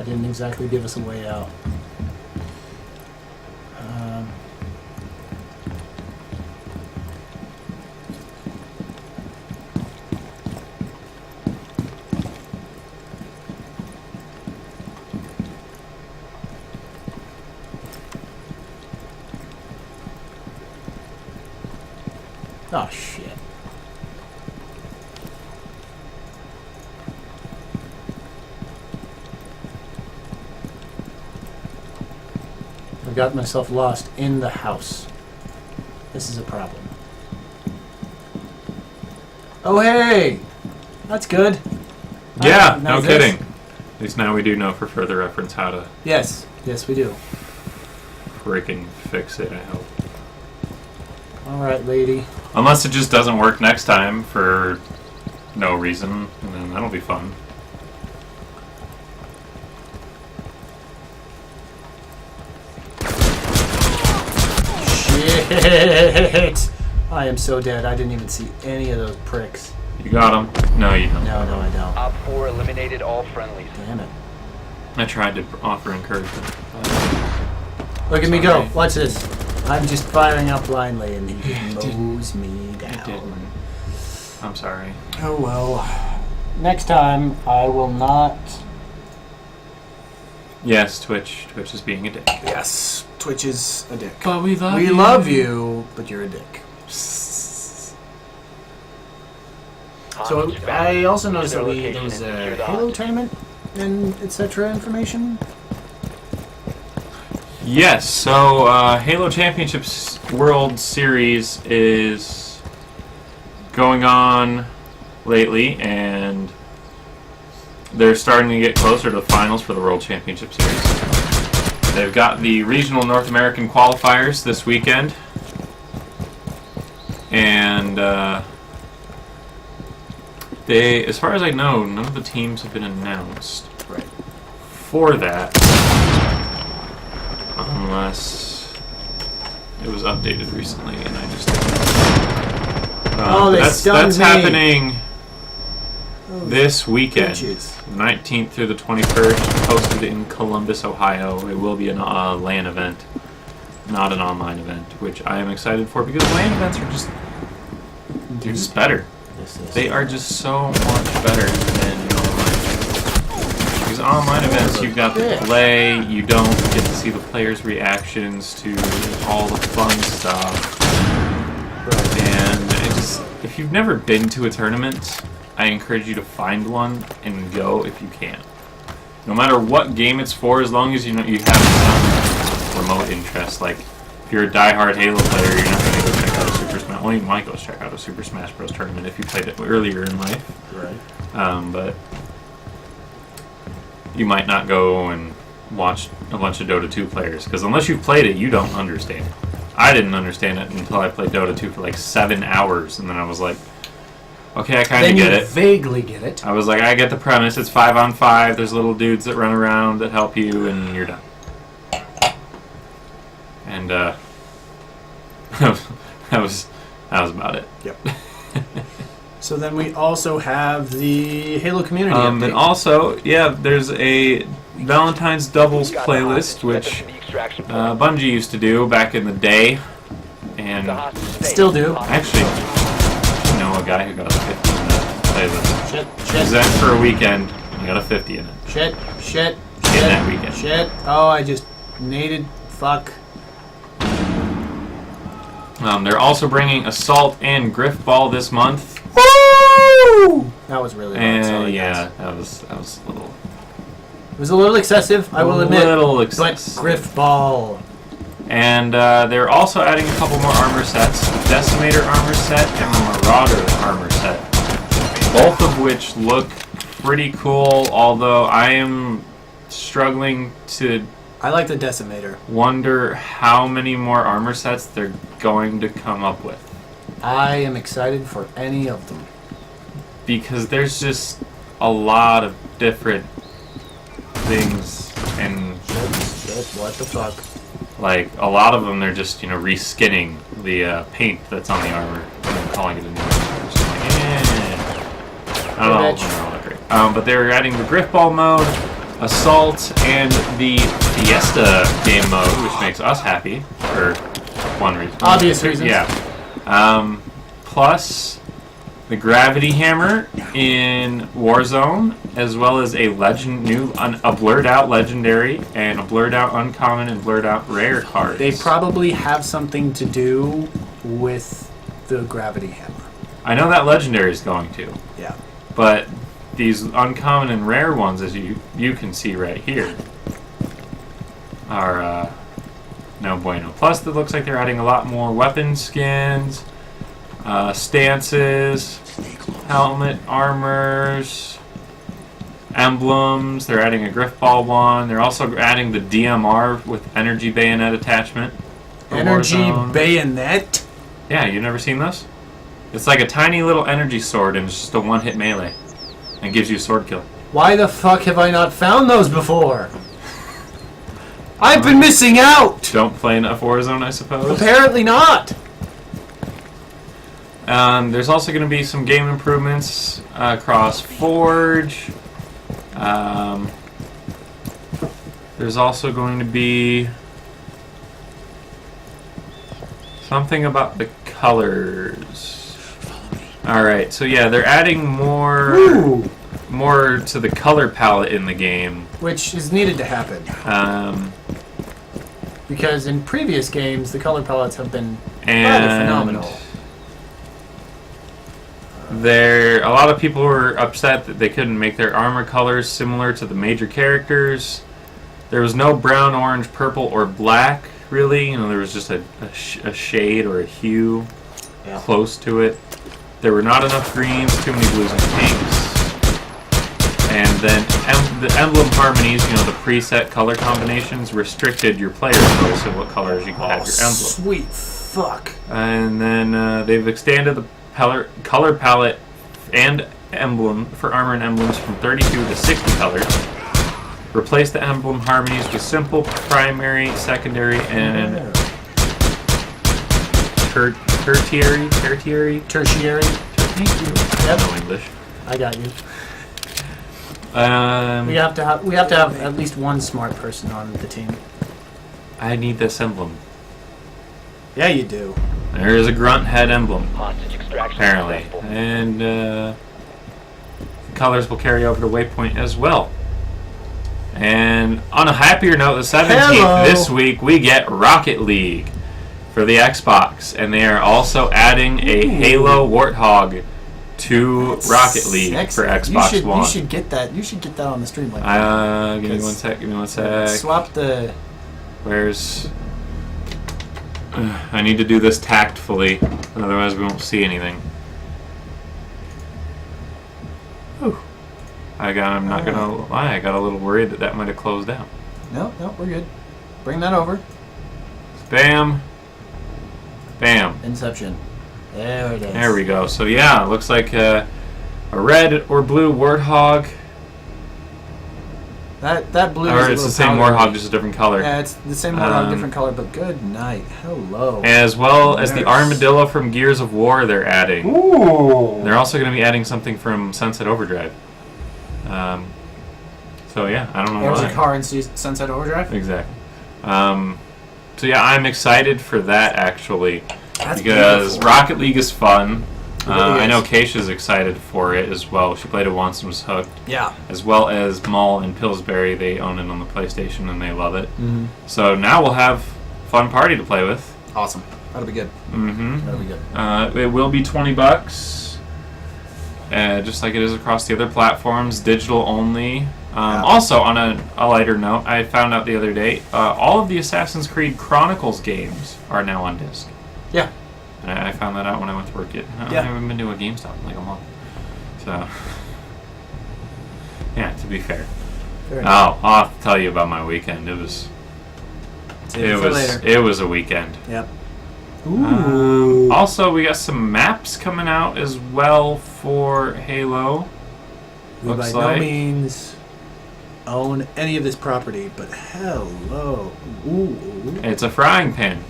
Speaker 3: Didn't exactly give us a way out. Oh shit. I got myself lost in the house. This is a problem. Oh hey! That's good.
Speaker 2: Yeah, no
Speaker 3: How's this?
Speaker 2: kidding. At least now we do know for further reference how to
Speaker 3: Yes, yes we do.
Speaker 2: freaking fix it, I hope.
Speaker 3: Alright, lady.
Speaker 2: Unless it just doesn't work next time for no reason, and then that'll be fun.
Speaker 3: Shit! I am so dead. I didn't even see any of those pricks.
Speaker 2: You got him? No, you don't.
Speaker 3: No, I don't.
Speaker 5: Op 4 eliminated all friendlies.
Speaker 3: Damn it.
Speaker 2: I tried to offer encouragement.
Speaker 3: Look at me go.
Speaker 2: Sorry.
Speaker 3: Watch this. I'm just firing out blindly and he just mows me
Speaker 2: I
Speaker 3: down.
Speaker 2: didn't. I'm sorry.
Speaker 3: Oh well. Next time I will not.
Speaker 2: Yes, Twitch. Twitch is being a dick.
Speaker 3: Yes, Twitch is a dick.
Speaker 2: But we love
Speaker 3: We love you, but you're a dick. So
Speaker 5: Hostage found.
Speaker 3: I also
Speaker 5: Move to
Speaker 3: noticed
Speaker 5: their
Speaker 3: that
Speaker 5: location
Speaker 3: there was
Speaker 5: and
Speaker 3: a
Speaker 5: secure the
Speaker 3: Halo
Speaker 5: hostage.
Speaker 3: tournament and etc. information.
Speaker 2: Yes, so Halo Championships World Series is going on lately, and they're starting to get closer to the finals for the World Championship Series. They've got the regional North American qualifiers this weekend, and they, as far as I know, none of the teams have been announced
Speaker 3: Right.
Speaker 2: for that. Unless it was updated recently and I just didn't know.
Speaker 3: Oh, they stunned
Speaker 2: that's
Speaker 3: me.
Speaker 2: happening
Speaker 3: Oh,
Speaker 2: this weekend.
Speaker 3: bitches.
Speaker 2: 19th through the 21st, hosted in Columbus, Ohio. It will be a LAN event, not an online event, which I am excited for because LAN events are just, they're just better. They are just so much better than online. Because online events, you've got the delay, you don't get to see the players' reactions to all the fun stuff. And it just, if you've never been to a tournament, I encourage you to find one and go if you can. No matter what game it's for, as long as you know you have some remote interest. Like, if you're a diehard Halo player, you're not going to go check out a Super Smash. Well, you might go check out a Super Smash Bros. Tournament if you played it earlier in life.
Speaker 3: Right.
Speaker 2: But you might not go and watch a bunch of Dota 2 players, because unless you've played it, you don't understand it. I didn't understand it until I played Dota 2 for like 7 hours, and then I was like, okay, I kind of get it.
Speaker 3: Vaguely get it.
Speaker 2: I was like, I get the premise. It's 5-on-5. There's little dudes that run around that help you, and you're done. and that was about it.
Speaker 3: Yep. So then we also have the Halo community update.
Speaker 2: And also, yeah, there's a Valentine's doubles
Speaker 5: Got the
Speaker 2: playlist,
Speaker 5: hostage.
Speaker 2: which
Speaker 5: Get them to the extraction point.
Speaker 2: Bungie used to do back in the day, and
Speaker 5: The hostage stays.
Speaker 3: Still do.
Speaker 2: actually, I know a guy who got a 50 in that playlist.
Speaker 3: Shit,
Speaker 2: He was
Speaker 3: shit,
Speaker 2: in for a weekend, he got a 50 in it.
Speaker 3: shit, shit,
Speaker 2: In
Speaker 3: shit,
Speaker 2: that weekend.
Speaker 3: shit. Oh, I just naded. Fuck.
Speaker 2: They're also bringing Assault and Griffball this month.
Speaker 3: Woo! That was really loud.
Speaker 2: And
Speaker 3: Sorry,
Speaker 2: yeah,
Speaker 3: guys.
Speaker 2: that was a little
Speaker 3: It was a little excessive, I will admit.
Speaker 2: little
Speaker 3: But
Speaker 2: excessive.
Speaker 3: Griff Ball.
Speaker 2: And they're also adding a couple more armor sets, the Decimator armor set and the Marauder armor set. Both of which look pretty cool, although I am struggling to
Speaker 3: I like the Decimator.
Speaker 2: wonder how many more armor sets they're going to come up with.
Speaker 3: I am excited for any of them.
Speaker 2: Because there's just a lot of different things, and
Speaker 3: Shit, what the fuck?
Speaker 2: like a lot of them they're just, you know, reskinning the paint that's on the armor and calling it a new armor. Just like, I don't know,
Speaker 3: Pretty much.
Speaker 2: they're all not great. But they're adding the Griffball mode, Assault, and the Fiesta game mode, which makes us happy for one reason.
Speaker 3: Obvious reasons.
Speaker 2: Yeah. Plus the Gravity Hammer in Warzone, as well as a a blurred out legendary and a blurred out uncommon and blurred out rare cards.
Speaker 3: They probably have something to do with the Gravity Hammer.
Speaker 2: I know that legendary is going to,
Speaker 3: Yeah.
Speaker 2: but these uncommon and rare ones, as you can see right here, are no bueno. Plus, it looks like they're adding a lot more weapon skins, stances, helmet armors, emblems. They're adding a Griffball one. They're also adding the DMR with energy bayonet attachment. for
Speaker 3: Energy
Speaker 2: Warzone.
Speaker 3: Bayonet?
Speaker 2: Yeah, you've never seen this? It's like a tiny little energy sword, and it's just a one-hit melee, and gives you a sword kill.
Speaker 3: Why the fuck have I not found those before? I've been missing out!
Speaker 2: Don't play enough Warzone, I suppose.
Speaker 3: Apparently not!
Speaker 2: There's also going to be some game improvements across Forge. There's also going to be something about the colors. Alright, so yeah, they're adding more to the color palette in the game.
Speaker 3: Which is needed to happen. Because in previous games, the color palettes have been rather
Speaker 2: And
Speaker 3: phenomenal.
Speaker 2: a lot of people were upset that they couldn't make their armor colors similar to the major characters. There was no brown, orange, purple, or black, really. You know, there was just a shade or a hue close to it. There were not enough greens, too many blues and pinks. And then the emblem harmonies, you know, the preset color combinations, restricted your player choice of what colors you could have your emblem.
Speaker 3: Sweet fuck.
Speaker 2: And then they've extended the color palette and emblem for armor and emblems from 32 to 60 colors. Replace the emblem harmonies with simple primary, secondary, and tertiary.
Speaker 3: Tertiary.
Speaker 2: Thank you.
Speaker 3: Yep.
Speaker 2: No English.
Speaker 3: I got you. We have to have at least one smart person on the team.
Speaker 2: I need this emblem.
Speaker 3: Yeah, you do.
Speaker 2: There is a grunt head emblem,
Speaker 5: Hostage extraction
Speaker 2: apparently,
Speaker 5: successful.
Speaker 2: and the colors will carry over to Waypoint as well. And on a happier note, the 17th
Speaker 3: Hello.
Speaker 2: this week we get Rocket League for the Xbox, and they are also adding a Halo Warthog to Rocket League
Speaker 3: Sexy.
Speaker 2: for Xbox One.
Speaker 3: You should get that. You should get that on the stream. Like
Speaker 2: Give me one sec. Give me one sec.
Speaker 3: swap the.
Speaker 2: Where's? I need to do this tactfully, otherwise we won't see anything. Whew. I'm not gonna lie. I got a little worried that might have closed down.
Speaker 3: No, we're good. Bring that over.
Speaker 2: Bam. Bam.
Speaker 3: Inception. There it is.
Speaker 2: There we go. So yeah, it looks like a red or blue Warthog
Speaker 3: That blue
Speaker 2: Or
Speaker 3: is a
Speaker 2: it's the
Speaker 3: little
Speaker 2: same
Speaker 3: powdery.
Speaker 2: Warhog, just a different color.
Speaker 3: Yeah, it's the same Warhog, different color, but good night. Hello.
Speaker 2: As well as the
Speaker 3: Nurse.
Speaker 2: armadillo from Gears of War they're adding.
Speaker 3: Ooh.
Speaker 2: They're also going to be adding something from Sunset Overdrive. So yeah, I don't know
Speaker 3: There was
Speaker 2: why.
Speaker 3: a car in Sunset Overdrive?
Speaker 2: Exactly. So yeah, I'm excited for that actually.
Speaker 3: That's
Speaker 2: because
Speaker 3: beautiful.
Speaker 2: Rocket League is fun.
Speaker 3: really
Speaker 2: I
Speaker 3: is.
Speaker 2: know Keisha's excited for it as well. She played it once and was hooked.
Speaker 3: Yeah.
Speaker 2: As well as Mull and Pillsbury, they own it on the PlayStation and they love it.
Speaker 3: Mm-hmm.
Speaker 2: So now we'll have fun party to play with.
Speaker 3: Awesome. That'll be good.
Speaker 2: Mm-hmm.
Speaker 3: That'll be good.
Speaker 2: It will be $20, just like it is across the other platforms, digital only.
Speaker 3: Yeah.
Speaker 2: Also, on a lighter note, I found out the other day, all of the Assassin's Creed Chronicles games are now on disc.
Speaker 3: Yeah.
Speaker 2: And I found that out when I went to work. I haven't been to a GameStop in like a month. So, yeah, to be fair.
Speaker 3: Very nice.
Speaker 2: I'll have to tell you about my weekend. It was a weekend.
Speaker 3: Yep. Ooh.
Speaker 2: Also, we got some maps coming out as well for Halo.
Speaker 3: We
Speaker 2: Looks
Speaker 3: by
Speaker 2: like.
Speaker 3: no means own any of this property, but hello. Ooh.
Speaker 2: It's a frying pan.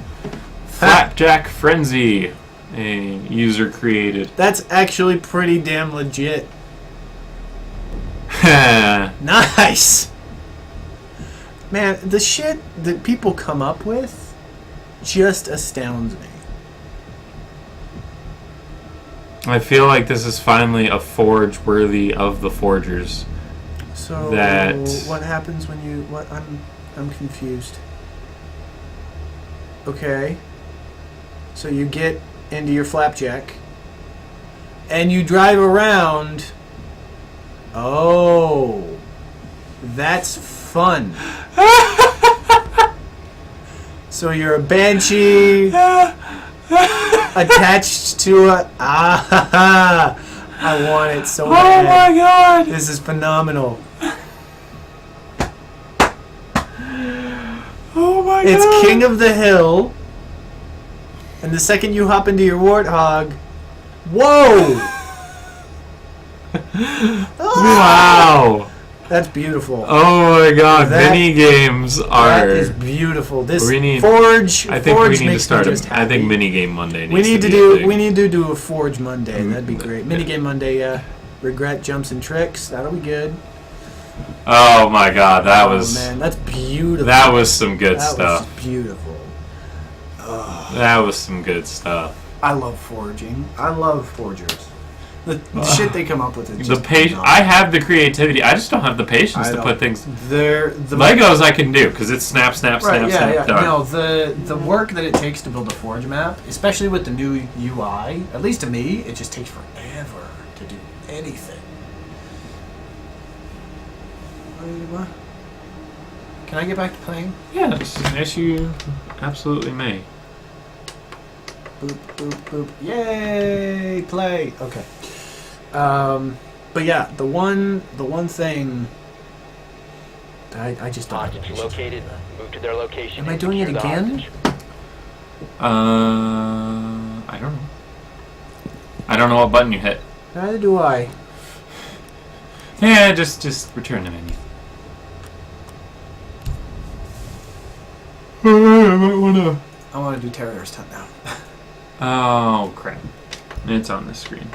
Speaker 2: Flapjack Frenzy, a user created.
Speaker 3: That's actually pretty damn legit. Nice. Man, the shit that people come up with just astounds me.
Speaker 2: I feel like this is finally a forge worthy of the forgers.
Speaker 3: So what happens when you what I'm confused. Okay. So you get into your flapjack and you drive around. Oh. That's fun. So you're a banshee attached to a I want it so bad.
Speaker 2: Oh my god!
Speaker 3: This is phenomenal.
Speaker 2: Oh my god!
Speaker 3: It's King of the Hill. And the second you hop into your warthog, whoa!
Speaker 2: Wow!
Speaker 3: That's beautiful.
Speaker 2: Oh my god,
Speaker 3: That-
Speaker 2: mini games are.
Speaker 3: That is beautiful. This
Speaker 2: We need-
Speaker 3: Forge.
Speaker 2: I think
Speaker 3: Forge
Speaker 2: we need to
Speaker 3: makes
Speaker 2: start
Speaker 3: me
Speaker 2: a.
Speaker 3: just
Speaker 2: I think
Speaker 3: happy.
Speaker 2: minigame Monday.
Speaker 3: We
Speaker 2: Needs
Speaker 3: need to
Speaker 2: be a
Speaker 3: do.
Speaker 2: thing.
Speaker 3: We need to do a Forge Monday. That'd be great. Minigame Monday. Yeah. Regret jumps and tricks. That'll be good.
Speaker 2: Oh my god, that was.
Speaker 3: Man, that's beautiful.
Speaker 2: That was some good
Speaker 3: That
Speaker 2: stuff.
Speaker 3: was beautiful.
Speaker 2: That was some good stuff.
Speaker 3: I love forging. I love forgers. The shit they come up with is
Speaker 2: The
Speaker 3: just
Speaker 2: patience. I have the creativity. I just don't have the patience
Speaker 3: I
Speaker 2: to
Speaker 3: don't-
Speaker 2: put things.
Speaker 3: They're the
Speaker 2: Legos I can do because it's snap, snap,
Speaker 3: Right,
Speaker 2: snap,
Speaker 3: yeah,
Speaker 2: snap,
Speaker 3: yeah.
Speaker 2: done.
Speaker 3: No, the work that it takes to build a Forge map, especially with the new UI, at least to me, it just takes forever to do anything. What? Can I get back to playing?
Speaker 2: Yes, you absolutely may.
Speaker 3: Boop, boop, boop. Yay! Play! Okay. But yeah, the one thing I just don't
Speaker 5: Hostage located. Move to their location.
Speaker 3: Am I
Speaker 5: and
Speaker 3: doing it
Speaker 5: secure the
Speaker 3: again?
Speaker 5: hostage.
Speaker 2: I don't know. I don't know what button you hit.
Speaker 3: Neither do I.
Speaker 2: Yeah, just return the menu.
Speaker 3: I want to do terrorist hunt now.
Speaker 2: Oh crap! It's on the screen.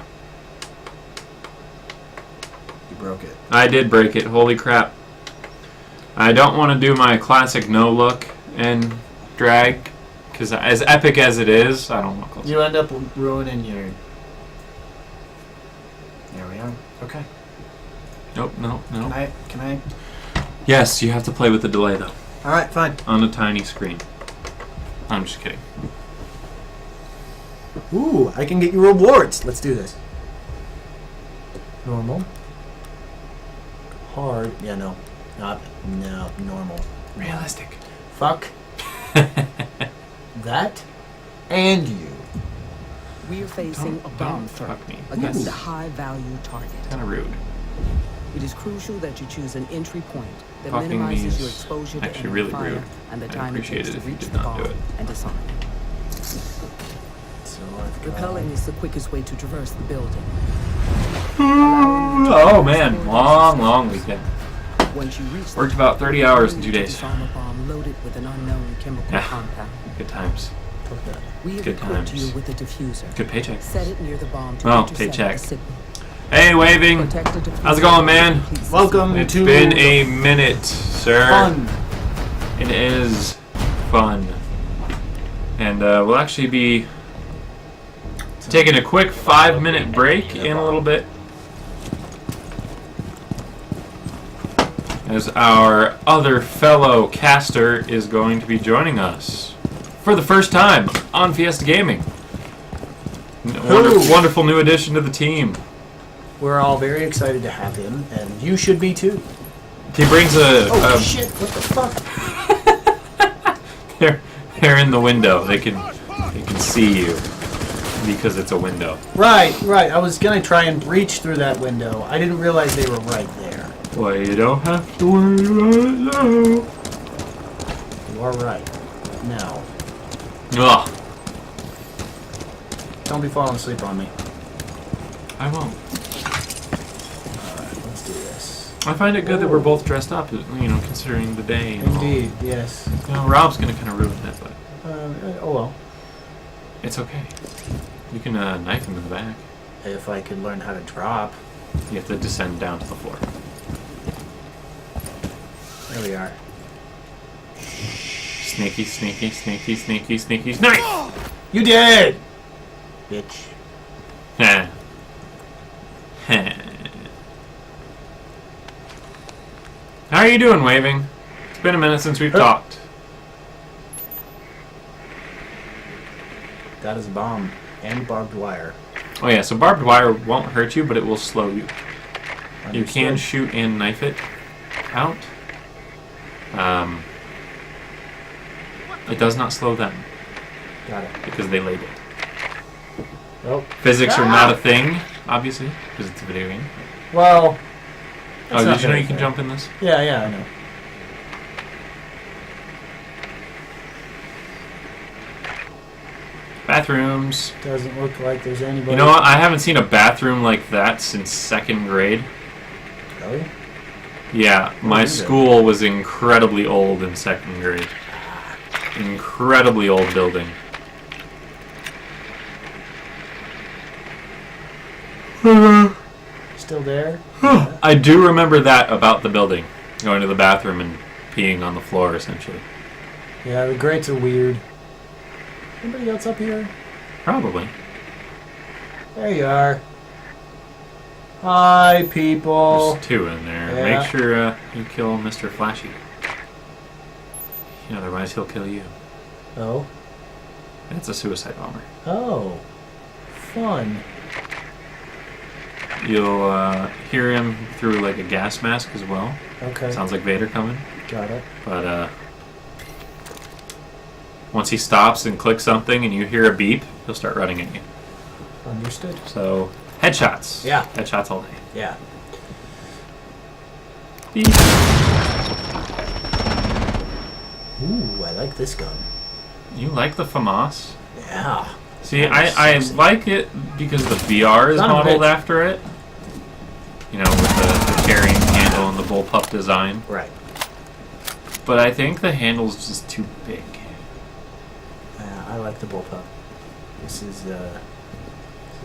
Speaker 3: You broke it.
Speaker 2: I did break it. Holy crap! I don't want to do my classic no look and drag because as epic as it is, I don't want close.
Speaker 3: You end up ruining your. There we are. Okay.
Speaker 2: Nope, no.
Speaker 3: Can I?
Speaker 2: Yes, you have to play with the delay though.
Speaker 3: All right, fine.
Speaker 2: On a tiny screen. I'm just kidding.
Speaker 3: Ooh, I can get you rewards. Let's do this. Normal. Hard. Yeah, no. No, normal.
Speaker 2: Realistic.
Speaker 3: Fuck. That. And you.
Speaker 4: We are facing a bomb threat
Speaker 2: fuck me.
Speaker 4: against
Speaker 2: Ooh.
Speaker 4: a high-value target.
Speaker 2: Kind of rude.
Speaker 4: It is crucial that you choose an entry point that
Speaker 2: Fucking me
Speaker 4: minimizes
Speaker 2: is
Speaker 4: your exposure to
Speaker 2: actually
Speaker 4: enemy
Speaker 2: really
Speaker 4: fire
Speaker 2: rude.
Speaker 4: and the
Speaker 2: I'd
Speaker 4: time it
Speaker 2: appreciate
Speaker 4: takes
Speaker 2: it
Speaker 4: to
Speaker 2: if you
Speaker 4: reach
Speaker 2: did
Speaker 4: the
Speaker 2: not do
Speaker 4: bomb
Speaker 2: it.
Speaker 4: and disarm it.
Speaker 3: So I've got.
Speaker 4: Repelling is the quickest way to traverse the building.
Speaker 2: Oh man, long weekend.
Speaker 4: Once you reach
Speaker 2: Worked about 30 hours in 2 days.
Speaker 4: disarm a bomb loaded with an unknown chemical
Speaker 2: Yeah.
Speaker 4: compound.
Speaker 2: Good times.
Speaker 4: We have
Speaker 2: Good
Speaker 4: equipped
Speaker 2: times.
Speaker 4: you with a diffuser.
Speaker 2: Good paycheck.
Speaker 4: Set it near the bomb to
Speaker 2: Oh,
Speaker 4: intercept
Speaker 2: paycheck.
Speaker 4: the signal.
Speaker 2: Hey, Waving.
Speaker 4: Protect the diffuser
Speaker 2: How's it going, man?
Speaker 4: from complete
Speaker 3: Welcome
Speaker 2: It's
Speaker 3: to
Speaker 2: been a minute, sir.
Speaker 3: fun.
Speaker 2: It is fun. And we'll actually be taking a quick 5-minute break in a little bit. As our other fellow caster is going to be joining us for the first time on Fiesta Gaming. Wonderful new addition to the team.
Speaker 3: We're all very excited to have him, and you should be too.
Speaker 2: He brings
Speaker 3: Oh shit! What the fuck?
Speaker 2: they're in the window. They can see you because it's a window.
Speaker 3: Right. I was gonna try and breach through that window. I didn't realize they were right there.
Speaker 2: Well, you don't have to worry right now.
Speaker 3: You are right. Now,
Speaker 2: Ugh,
Speaker 3: don't be falling asleep on me.
Speaker 2: I won't.
Speaker 3: Alright, let's do this.
Speaker 2: I find it good that we're both dressed up, considering the day. And
Speaker 3: Indeed, yes.
Speaker 2: all. Rob's gonna kind of ruin it, but
Speaker 3: Oh well.
Speaker 2: it's okay. You can knife him in the back.
Speaker 3: If I could learn how to drop.
Speaker 2: You have to descend down to the floor.
Speaker 3: There we are.
Speaker 2: Sneaky, sneaky, sneaky, sneaky, sneaky, knife!
Speaker 3: You did! Bitch.
Speaker 2: Heh. How are you doing, Waving? It's been a minute since we've talked.
Speaker 3: That is a bomb. And barbed wire.
Speaker 2: Oh yeah, so barbed wire won't hurt you, but it will slow you. You can
Speaker 3: Understood.
Speaker 2: shoot and knife it out. It does not slow them
Speaker 3: Got it.
Speaker 2: because they laid it.
Speaker 3: Oh.
Speaker 2: Physics are not a thing, obviously, because it's a video game.
Speaker 3: Well.
Speaker 2: Oh,
Speaker 3: it's not
Speaker 2: did you know
Speaker 3: very
Speaker 2: you can
Speaker 3: fair.
Speaker 2: jump in this?
Speaker 3: Yeah, I know.
Speaker 2: Bathrooms.
Speaker 3: Doesn't look like there's anybody.
Speaker 2: You know what? I haven't seen a bathroom like that since 2nd grade.
Speaker 3: Really?
Speaker 2: Yeah, my
Speaker 3: is it?
Speaker 2: school was incredibly old in 2nd grade. Incredibly old building.
Speaker 3: Still there?
Speaker 2: I do remember that about the building. Going to the bathroom and peeing on the floor, essentially.
Speaker 3: Yeah, the grates are weird. Anybody else up here?
Speaker 2: Probably.
Speaker 3: There you are. Hi, people.
Speaker 2: There's 2 in there.
Speaker 3: Yeah.
Speaker 2: Make sure you kill Mr. Flashy. Otherwise, he'll kill you.
Speaker 3: Oh.
Speaker 2: It's a suicide bomber.
Speaker 3: Oh. Fun.
Speaker 2: You'll hear him through like a gas mask as well.
Speaker 3: Okay.
Speaker 2: Sounds like Vader coming.
Speaker 3: Got it.
Speaker 2: But once he stops and clicks something and you hear a beep, he'll start running at you.
Speaker 3: Understood.
Speaker 2: So, headshots.
Speaker 3: Yeah.
Speaker 2: Headshots all day.
Speaker 3: Yeah.
Speaker 2: Beep.
Speaker 3: Ooh, I like this gun.
Speaker 2: You like the FAMAS?
Speaker 3: Yeah.
Speaker 2: See, I like it because the VR is
Speaker 3: Son of a
Speaker 2: modeled
Speaker 3: bitch.
Speaker 2: after it. With the carrying handle and the bullpup design.
Speaker 3: Right.
Speaker 2: But I think the handle's just too big.
Speaker 3: Yeah, I like the bullpup. This is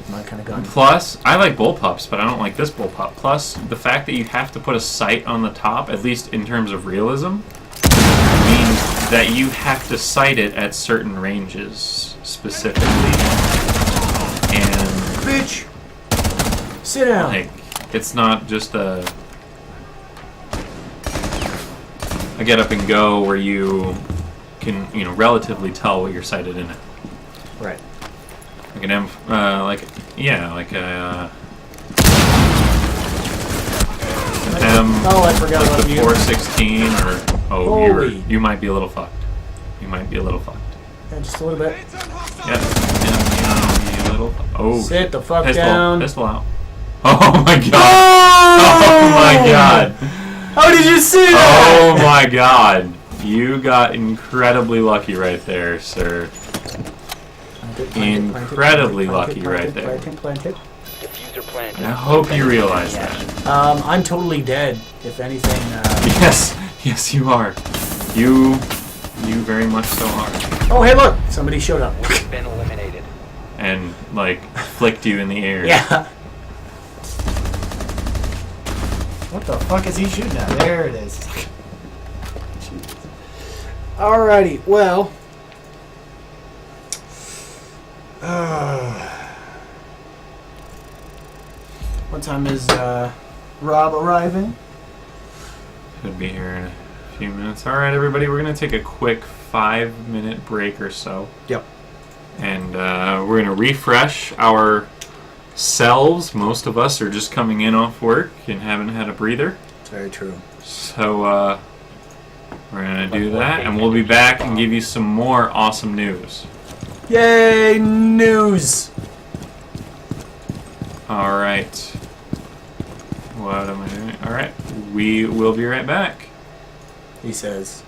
Speaker 3: my kind of gun.
Speaker 2: Plus, I like bullpups, but I don't like this bullpup. Plus, the fact that you have to put a sight on the top, at least in terms of realism, means that you have to sight it at certain ranges, specifically. And,
Speaker 3: Bitch! Sit down!
Speaker 2: like, it's not just a get up and go where you can, relatively tell what you're sighted in it.
Speaker 3: Right.
Speaker 2: Like an M, like a M,
Speaker 3: Oh, I forgot
Speaker 2: like
Speaker 3: about
Speaker 2: the
Speaker 3: you.
Speaker 2: 416, or
Speaker 3: Holy.
Speaker 2: you might be a little fucked. You might be a little fucked.
Speaker 3: Yeah, just a little bit.
Speaker 2: Yep. You might be a little. Oh.
Speaker 3: Sit the fuck
Speaker 2: Pistol.
Speaker 3: down.
Speaker 2: Pistol out. Oh my god. Oh my god.
Speaker 3: How did you see that?
Speaker 2: Oh my god. You got incredibly lucky right there, sir. Incredibly lucky right there.
Speaker 3: Plant it.
Speaker 5: Diffuser planted.
Speaker 2: I hope you realize that.
Speaker 3: I'm totally dead. If anything.
Speaker 2: Yes, you are. You very much so are.
Speaker 3: Oh, hey, look! Somebody showed up.
Speaker 5: You've been eliminated.
Speaker 2: And like flicked you in the ear.
Speaker 3: Yeah. What the fuck is he shooting at? There it is. Alrighty, well. What time is Rob arriving?
Speaker 2: Should be here in a few minutes. All right, everybody, we're gonna take a quick 5-minute break or so.
Speaker 3: Yep.
Speaker 2: And we're gonna refresh ourselves. Most of us are just coming in off work and haven't had a breather.
Speaker 3: Very true.
Speaker 2: So we're gonna do that, and we'll be back and give you some more awesome news.
Speaker 3: Yay, news!
Speaker 2: All right. What am I doing? All right, we will be right back.
Speaker 3: He says.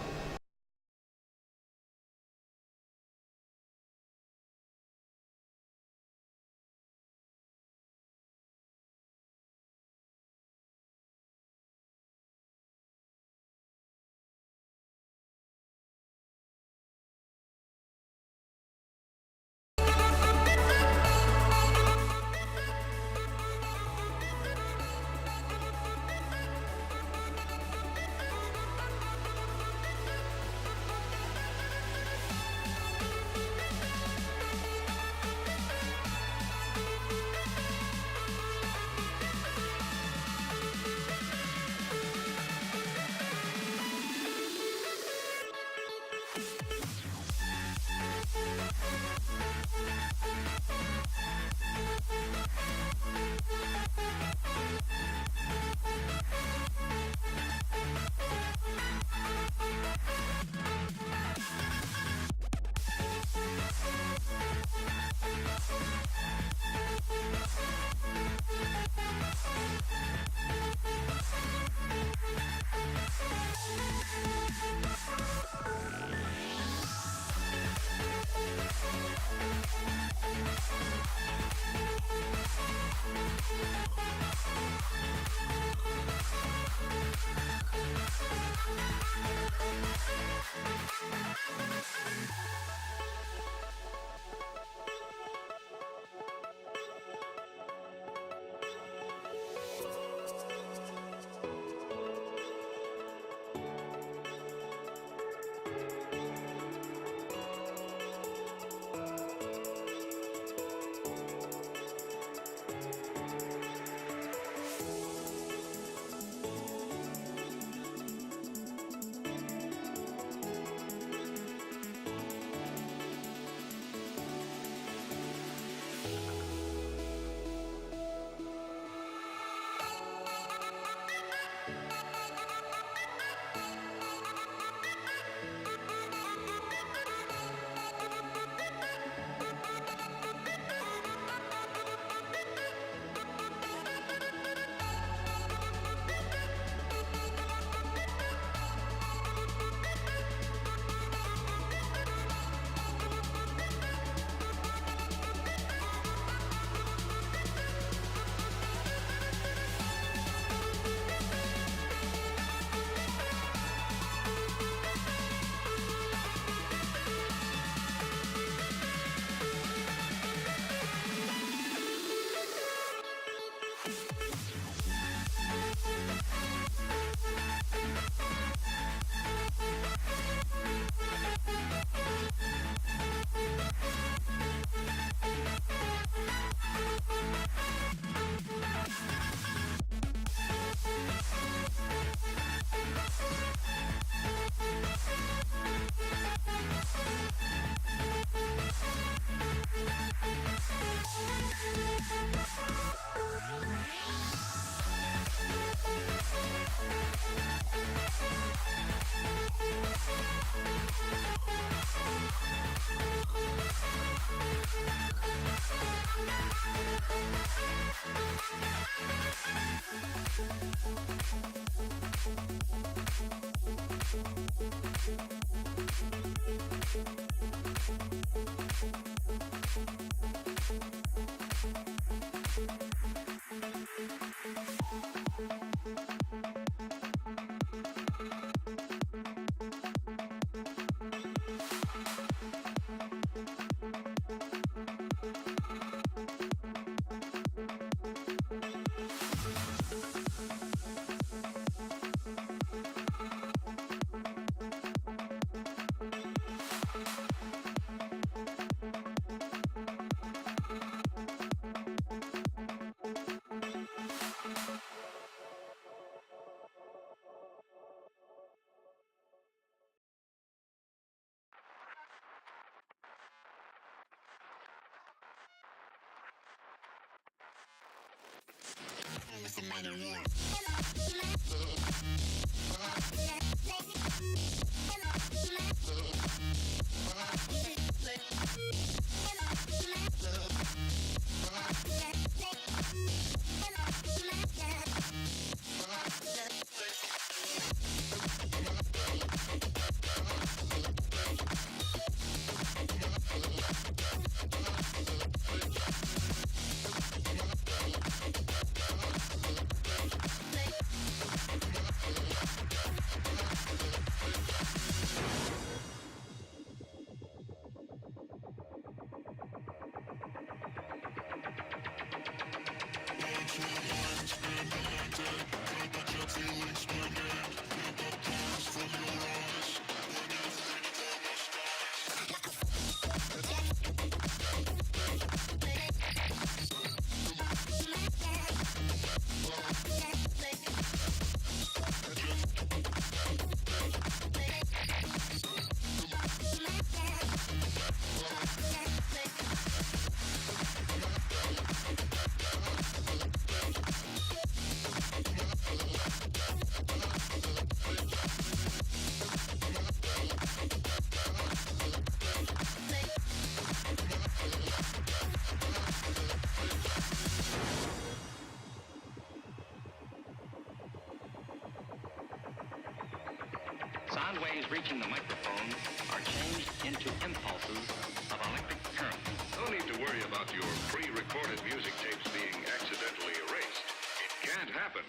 Speaker 6: Sound waves reaching the microphone are changed into impulses of electric current.
Speaker 7: No need to worry about your pre-recorded music tapes being accidentally erased. It can't happen.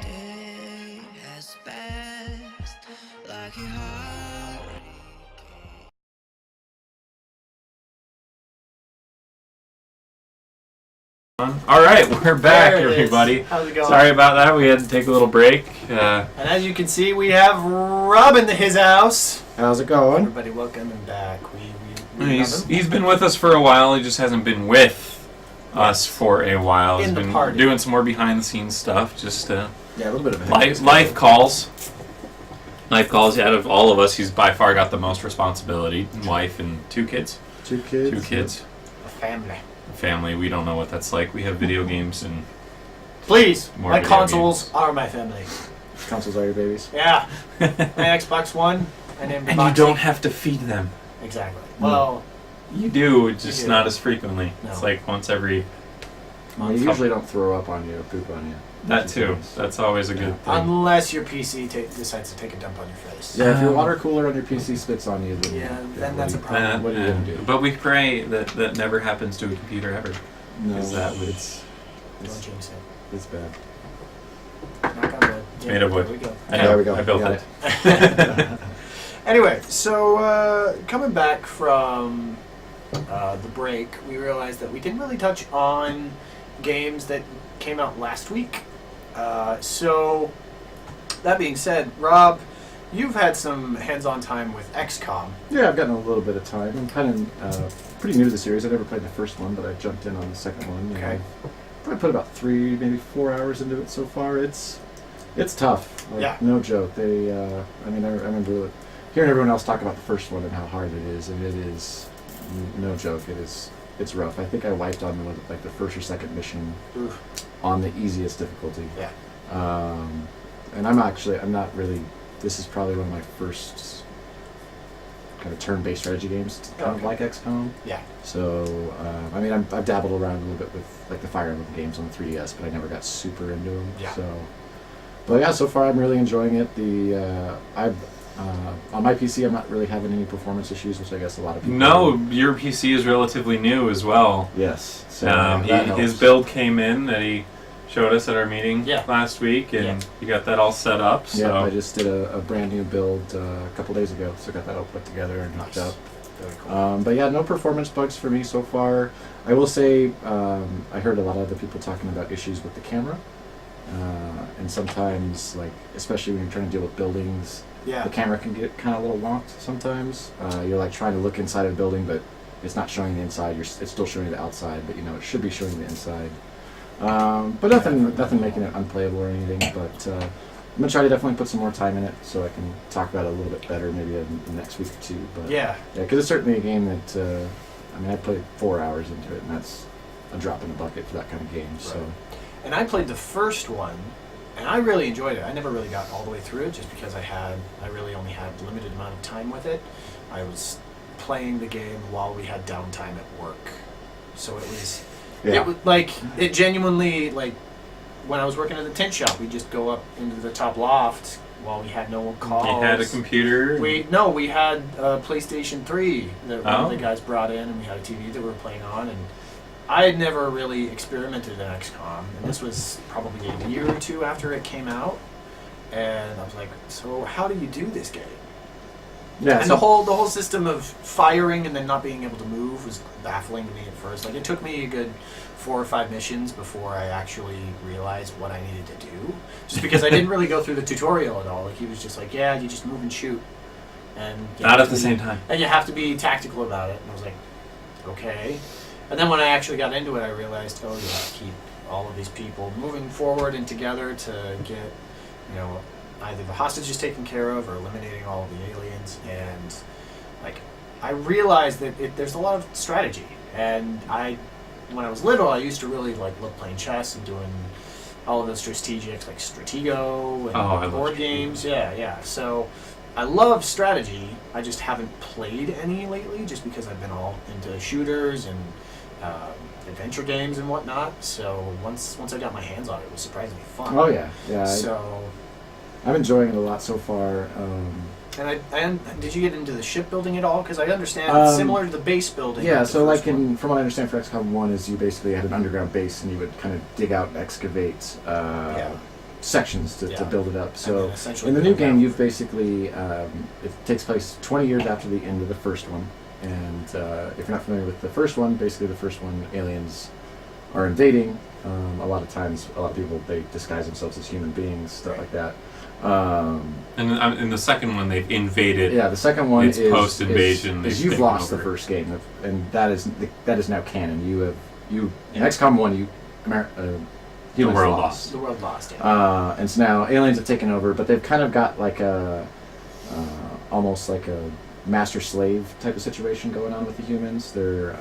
Speaker 8: Day has passed like a hurricane.
Speaker 2: All right, we're back,
Speaker 3: There it is.
Speaker 2: everybody.
Speaker 3: How's it going?
Speaker 2: Sorry about that. We had to take a little break.
Speaker 3: And as you can see, we have Rob in his house.
Speaker 9: How's it going?
Speaker 3: Everybody, welcome him back. We love him.
Speaker 2: He's been with us for a while. He just hasn't been with us for a while.
Speaker 3: In
Speaker 2: He's
Speaker 3: the
Speaker 2: been
Speaker 3: party.
Speaker 2: doing some more behind the scenes stuff. Just
Speaker 9: Yeah, a little bit of a
Speaker 2: life calls. Life calls. Out of all of us, he's by far got the most responsibility. Wife and 2 kids.
Speaker 9: 2 kids.
Speaker 2: 2 kids.
Speaker 3: A family.
Speaker 2: Family. We don't know what that's like. We have video games and
Speaker 3: Please,
Speaker 2: More
Speaker 3: my
Speaker 2: video
Speaker 3: consoles
Speaker 2: games.
Speaker 3: are my family.
Speaker 9: Consoles are your babies.
Speaker 3: Yeah. My Xbox One, I named it
Speaker 2: and you
Speaker 3: Boxy.
Speaker 2: don't have to feed them.
Speaker 3: Exactly. Well,
Speaker 2: You do, just
Speaker 3: do.
Speaker 2: not as frequently.
Speaker 3: No.
Speaker 2: It's like once every.
Speaker 9: They usually don't throw up on you or poop on you.
Speaker 2: That too. That's always a good thing.
Speaker 3: unless your PC decides to take a dump on your face.
Speaker 9: Yeah, if your water cooler on your PC spits on you, then
Speaker 3: Yeah, then that's a
Speaker 9: what
Speaker 3: problem.
Speaker 9: what are you gonna do?
Speaker 2: But we pray that that never happens to a computer ever.
Speaker 9: No,
Speaker 2: Is that
Speaker 9: it's
Speaker 3: Don't jinx it.
Speaker 9: it's bad.
Speaker 3: Knock on wood.
Speaker 2: It's made of wood.
Speaker 3: There we go.
Speaker 9: There we go.
Speaker 2: I built
Speaker 9: Got
Speaker 2: it.
Speaker 3: Anyway, so coming back from the break, we realized that we didn't really touch on games that came out last week. So, that being said, Rob, you've had some hands-on time with XCOM.
Speaker 9: Yeah, I've gotten a little bit of time. I'm kind of pretty new to the series. I never played the first one, but I jumped in on the second one. and
Speaker 3: Okay.
Speaker 9: I've probably put about 3, maybe 4 hours into it so far. It's tough. Like,
Speaker 3: Yeah.
Speaker 9: No joke. They, I mean, I remember hearing everyone else talk about the first one and how hard it is, and it is no joke. It's rough. I think I wiped on the first or second mission
Speaker 3: Oof.
Speaker 9: on the easiest difficulty.
Speaker 3: Yeah.
Speaker 9: And I'm not really. This is probably one of my first kind of turn-based strategy games, kind of
Speaker 3: Okay.
Speaker 9: like XCOM.
Speaker 3: Yeah.
Speaker 9: So, I mean, I've dabbled around a little bit with like the Fire Emblem games on the 3DS, but I never got super into them.
Speaker 3: Yeah.
Speaker 9: So, but yeah, so far I'm really enjoying it. On my PC, I'm not really having any performance issues, which I guess a lot of people.
Speaker 2: No, your PC is relatively new as well.
Speaker 9: Yes. So
Speaker 2: His
Speaker 9: helps.
Speaker 2: build came in that he showed us at our meeting
Speaker 3: Yeah.
Speaker 2: last week, and
Speaker 3: Yeah.
Speaker 2: you got that all set up. So
Speaker 9: Yeah, I just did a brand new build a couple days ago, so got that all put together and hooked
Speaker 3: Nice.
Speaker 9: up.
Speaker 3: Very cool.
Speaker 9: But yeah, no performance bugs for me so far. I will say I heard a lot of other people talking about issues with the camera, and sometimes, like especially when you're trying to deal with buildings,
Speaker 3: Yeah.
Speaker 9: the camera can get kind of a little wonked sometimes. You're like trying to look inside a building, but it's not showing the inside. It's still showing the outside, but you know it should be showing the inside. But nothing making it unplayable or anything. But I'm gonna try to definitely put some more time in it so I can talk about it a little bit better, maybe in the next week or two. But
Speaker 3: Yeah.
Speaker 9: because it's certainly a game that I mean I played 4 hours into it, and that's a drop in the bucket for that kind of game. So
Speaker 3: Right. And I played the first one, and I really enjoyed it. I never really got all the way through it, just because I really only had a limited amount of time with it. I was playing the game while we had downtime at work, so it was.
Speaker 9: yeah,
Speaker 3: It was like it genuinely like when I was working at the tent shop, we'd just go up into the top loft while we had no calls.
Speaker 2: he had a computer.
Speaker 3: We had a PlayStation 3 that one of the guys brought in, and we had a TV that we were playing on, and I had never really experimented in XCOM, and this was probably a year or two after it came out, and I was like, so how do you do this game?
Speaker 9: yeah.
Speaker 3: And
Speaker 9: so-
Speaker 3: the whole system of firing and then not being able to move was baffling to me at first. Like, it took me a good 4 or 5 missions before I actually realized what I needed to do. Just because I didn't really go through the tutorial at all. Like, he was just like, yeah, you just move and shoot. And you
Speaker 2: Not
Speaker 3: have
Speaker 2: at
Speaker 3: to
Speaker 2: the
Speaker 3: be-
Speaker 2: same time.
Speaker 3: And you have to be tactical about it. And I was like, okay. And then when I actually got into it, I realized, oh, you have to keep all of these people moving forward and together to get, you know, either the hostages taken care of or eliminating all of the aliens. And like, I realized that there's a lot of strategy. And when I was little, I used to really like love playing chess and doing all of the strategics like Stratego and
Speaker 2: I love
Speaker 3: board
Speaker 2: Stratego.
Speaker 3: games. Yeah. So I love strategy. I just haven't played any lately, just because I've been all into shooters and adventure games and whatnot. So once I got my hands on it, it was surprisingly fun.
Speaker 9: Oh yeah.
Speaker 3: So
Speaker 9: I'm enjoying it a lot so far.
Speaker 3: And did you get into the shipbuilding at all? Because I understand it's similar to the base building.
Speaker 9: Yeah,
Speaker 3: of the
Speaker 9: so like
Speaker 3: first one.
Speaker 9: from what I understand for XCOM 1 is you basically had an underground base and you would kind of dig out and excavate sections to build it up. So
Speaker 3: essentially
Speaker 9: in the new
Speaker 3: build
Speaker 9: game
Speaker 3: out.
Speaker 9: you've basically, it takes place 20 years after the end of the first one. And if you're not familiar with the first one, basically the first one, aliens are invading. A lot of times, a lot of people, they disguise themselves as human beings, stuff like that.
Speaker 2: And in the second one, they've invaded.
Speaker 9: Yeah, the second one
Speaker 2: it's post-invasion.
Speaker 9: is
Speaker 2: they've
Speaker 9: you've
Speaker 2: taken
Speaker 9: lost
Speaker 2: over.
Speaker 9: the first game, and that is now canon. In XCOM 1, humans
Speaker 2: world
Speaker 9: lost.
Speaker 3: The world lost. Yeah.
Speaker 9: And so now aliens have taken over, but they've kind of got like a almost like a master-slave type of situation going on with the humans. They're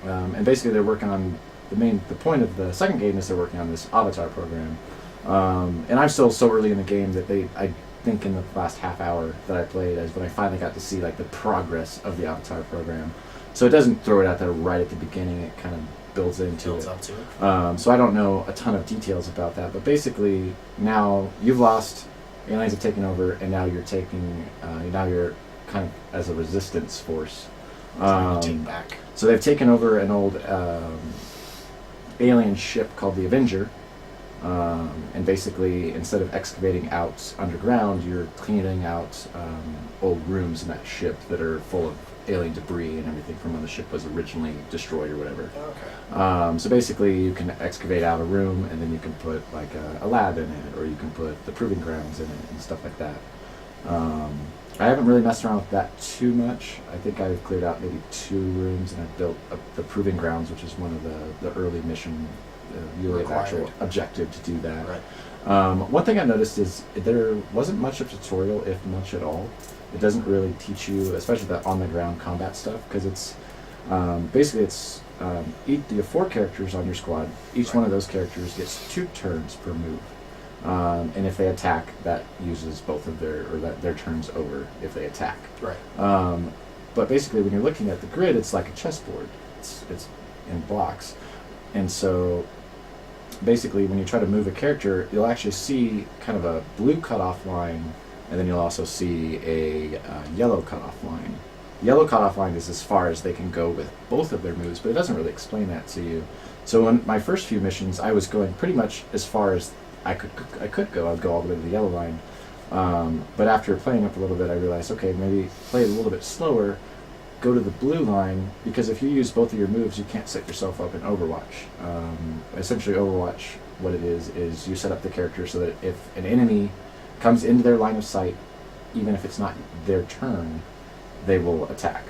Speaker 9: and basically they're working on the point of the second game is they're working on this Avatar program. And I'm still so early in the game that I think in the last half hour that I played is when I finally got to see like the progress of the Avatar program. So it doesn't throw it out there right at the beginning. It kind of builds into it.
Speaker 3: Up to it.
Speaker 9: So I don't know a ton of details about that. But basically now you've lost, aliens have taken over, and now you're now you're kind of as a resistance force.
Speaker 3: Trying to take back.
Speaker 9: So they've taken over an old alien ship called the Avenger. And basically, instead of excavating out underground, you're cleaning out old rooms in that ship that are full of alien debris and everything from when the ship was originally destroyed or whatever.
Speaker 3: Okay.
Speaker 9: So basically, you can excavate out a room, and then you can put like a lab in it, or you can put the proving grounds in it and stuff like that. I haven't really messed around with that too much. I think I've cleared out maybe 2 rooms, and I've built the proving grounds, which is one of the early mission. You have actual objective to do that.
Speaker 3: Right.
Speaker 9: One thing I noticed is there wasn't much of a tutorial, if much at all. It doesn't really teach you, especially the on-the-ground combat stuff, because it's basically you have 4 characters on your squad. Each one of those characters gets 2 turns per move, and if they attack, that uses both of their turns over if they attack.
Speaker 3: Right.
Speaker 9: But basically, when you're looking at the grid, it's like a chessboard. It's in blocks, and so. Basically, when you try to move a character, you'll actually see kind of a blue cutoff line, and then you'll also see a yellow cutoff line. The yellow cutoff line is as far as they can go with both of their moves, but it doesn't really explain that to you. So in my first few missions, I was going pretty much as far as I could go. I'd go all the way to the yellow line. But after playing up a little bit, I realized, okay, maybe play it a little bit slower, go to the blue line, because if you use both of your moves, you can't set yourself up in Overwatch. Essentially, Overwatch, what it is you set up the character so that if an enemy comes into their line of sight, even if it's not their turn, they will attack.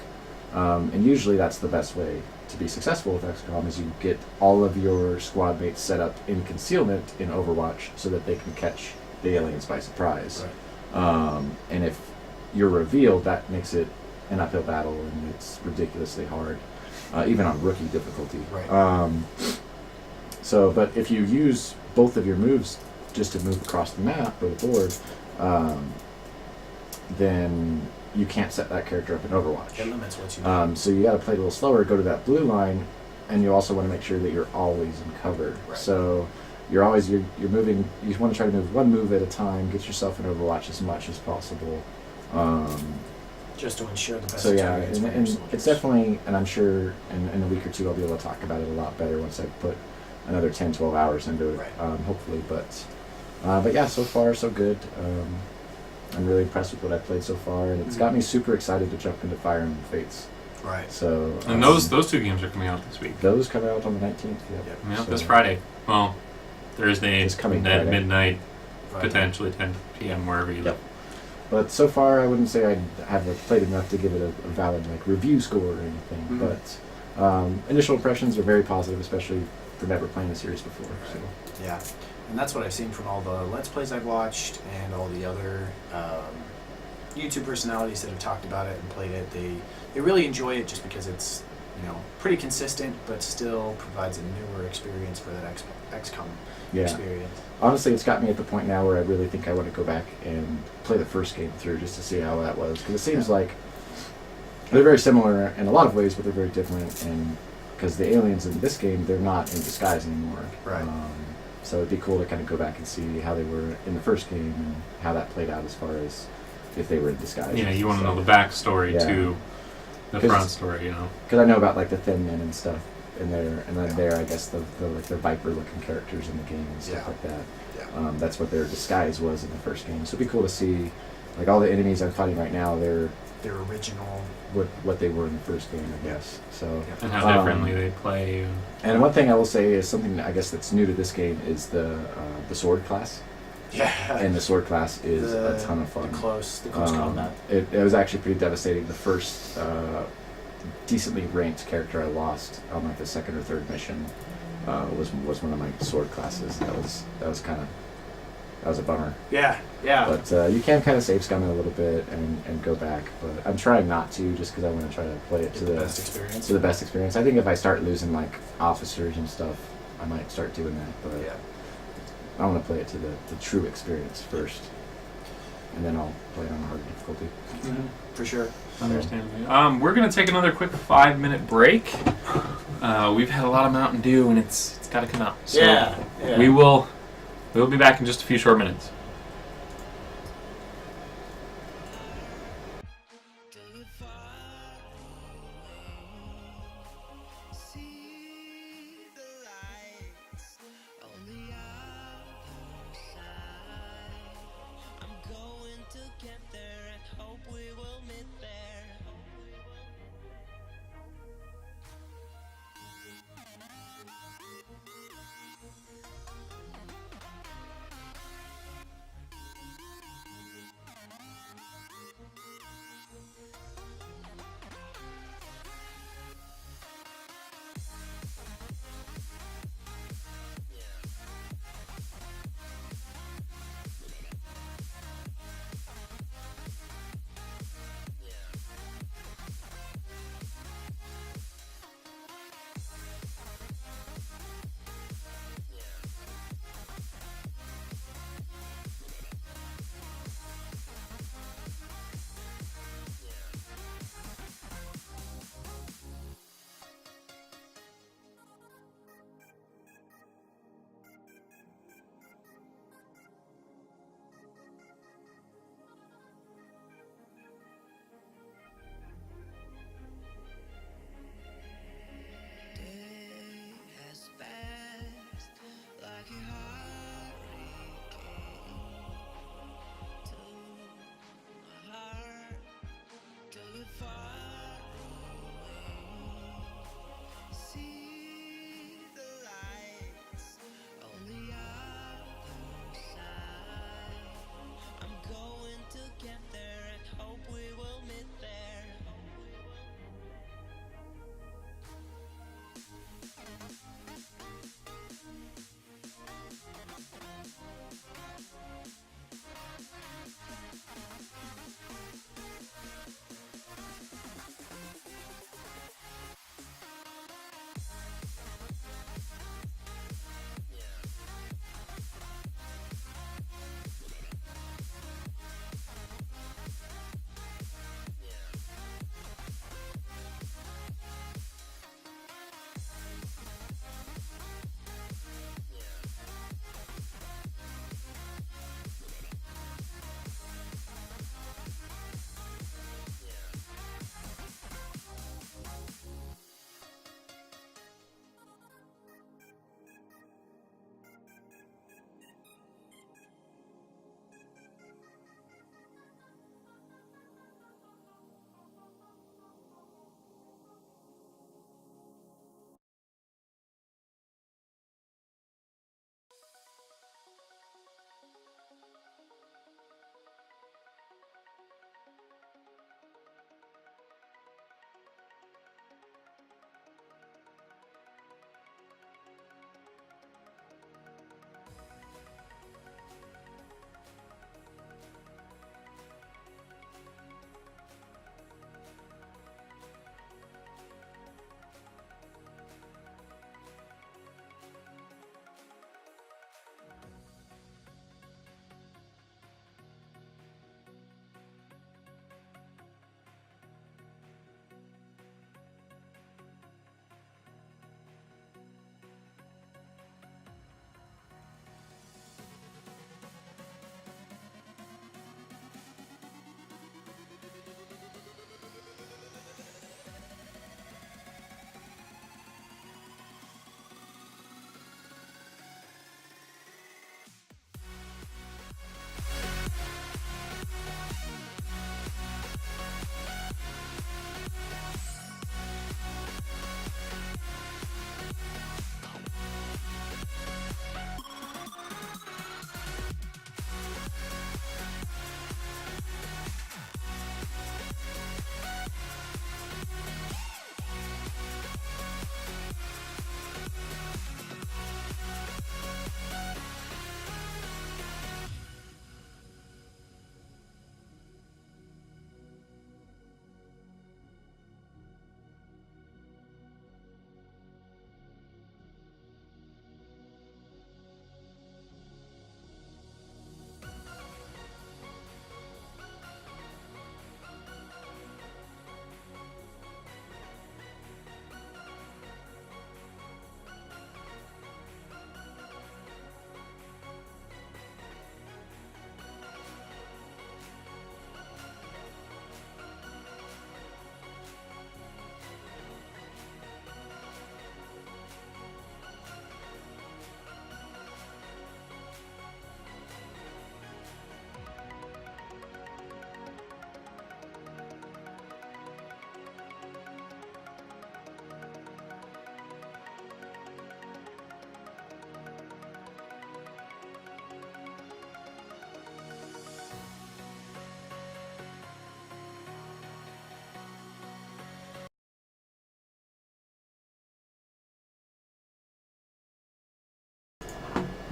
Speaker 9: And usually that's the best way to be successful with XCOM, is you get all of your squad mates set up in concealment in Overwatch so that they can catch the aliens by surprise.
Speaker 3: Right.
Speaker 9: And if you're revealed, that makes it an uphill battle, and it's ridiculously hard, even on rookie difficulty.
Speaker 3: Right.
Speaker 9: But if you use both of your moves just to move across the map or the board, then you can't set that character up in Overwatch.
Speaker 3: It limits what you do.
Speaker 9: So you got to play a little slower, go to that blue line, and you also want to make sure that you're always in cover.
Speaker 3: Right.
Speaker 9: So you're moving. You want to try to move one move at a time, get yourself in Overwatch as much as possible.
Speaker 3: Just to ensure the best
Speaker 9: So yeah,
Speaker 3: experience for your
Speaker 9: and
Speaker 3: soldiers.
Speaker 9: it's definitely, and I'm sure in a week or two I'll be able to talk about it a lot better once I put another 10, 12 hours into it,
Speaker 3: Right.
Speaker 9: hopefully. But yeah, so far so good. I'm really impressed with what I've played so far, and it's got me super excited to jump into Fire Emblem Fates.
Speaker 3: Right.
Speaker 9: So
Speaker 2: And those 2 games are coming out this week.
Speaker 9: those come out on the 19th. Yep.
Speaker 2: Coming out
Speaker 9: So
Speaker 2: this Friday. Well, Thursday
Speaker 9: This coming
Speaker 2: at
Speaker 9: Friday.
Speaker 2: midnight,
Speaker 3: Right.
Speaker 2: potentially 10 p.m. wherever you live.
Speaker 9: But so far, I wouldn't say I have played enough to give it a valid review score or anything.
Speaker 3: Mhm.
Speaker 9: But initial impressions are very positive, especially for never playing the series before. So.
Speaker 3: Yeah, and that's what I've seen from all the Let's Plays I've watched and all the other YouTube personalities that have talked about it and played it. They really enjoy it just because it's pretty consistent, but still provides a newer experience for that XCOM experience.
Speaker 9: Honestly, it's got me at the point now where I really think I want to go back and play the first game through just to see how that was, because it seems like they're very similar in a lot of ways, but they're very different. And because the aliens in this game, they're not in disguise anymore.
Speaker 3: Right.
Speaker 9: So it'd be cool to kind of go back and see how they were in the first game and how that played out as far as if they were in disguise.
Speaker 2: Yeah, you want to know the backstory
Speaker 9: Yeah.
Speaker 2: to the front story, you know.
Speaker 9: Because I know about like the Thin Men and stuff in there, and then there I guess the like the Viper-looking characters in the game and stuff like that.
Speaker 3: Yeah.
Speaker 9: That's what their disguise was in the first game. So it'd be cool to see, like all the enemies I'm fighting right now, they're
Speaker 3: Their original.
Speaker 9: what they were in the first game, I guess. So
Speaker 2: And how differently they play.
Speaker 9: and one thing I will say is something I guess that's new to this game is the sword class.
Speaker 3: Yeah.
Speaker 9: And the sword class is a ton of fun.
Speaker 3: The close combat.
Speaker 9: It was actually pretty devastating. The first decently ranked character I lost on like the second or third mission was one of my sword classes. That was a bummer.
Speaker 3: Yeah. Yeah.
Speaker 9: But you can kind of save scum it a little bit and go back. But I'm trying not to, just because I want to try to play it to the
Speaker 3: best experience.
Speaker 9: To the best experience. I think if I start losing like officers and stuff, I might start doing that. But
Speaker 3: Yeah.
Speaker 9: I want to play it to the true experience first, and then I'll play it on the harder difficulty.
Speaker 3: Mm-hmm. For sure.
Speaker 2: Understandably. We're gonna take another quick 5-minute break. We've had a lot of Mountain Dew, and it's got to come out. So
Speaker 3: Yeah.
Speaker 2: we'll be back in just a few short minutes.
Speaker 8: See the lights on the other side. I'm going to get there and hope we will meet there.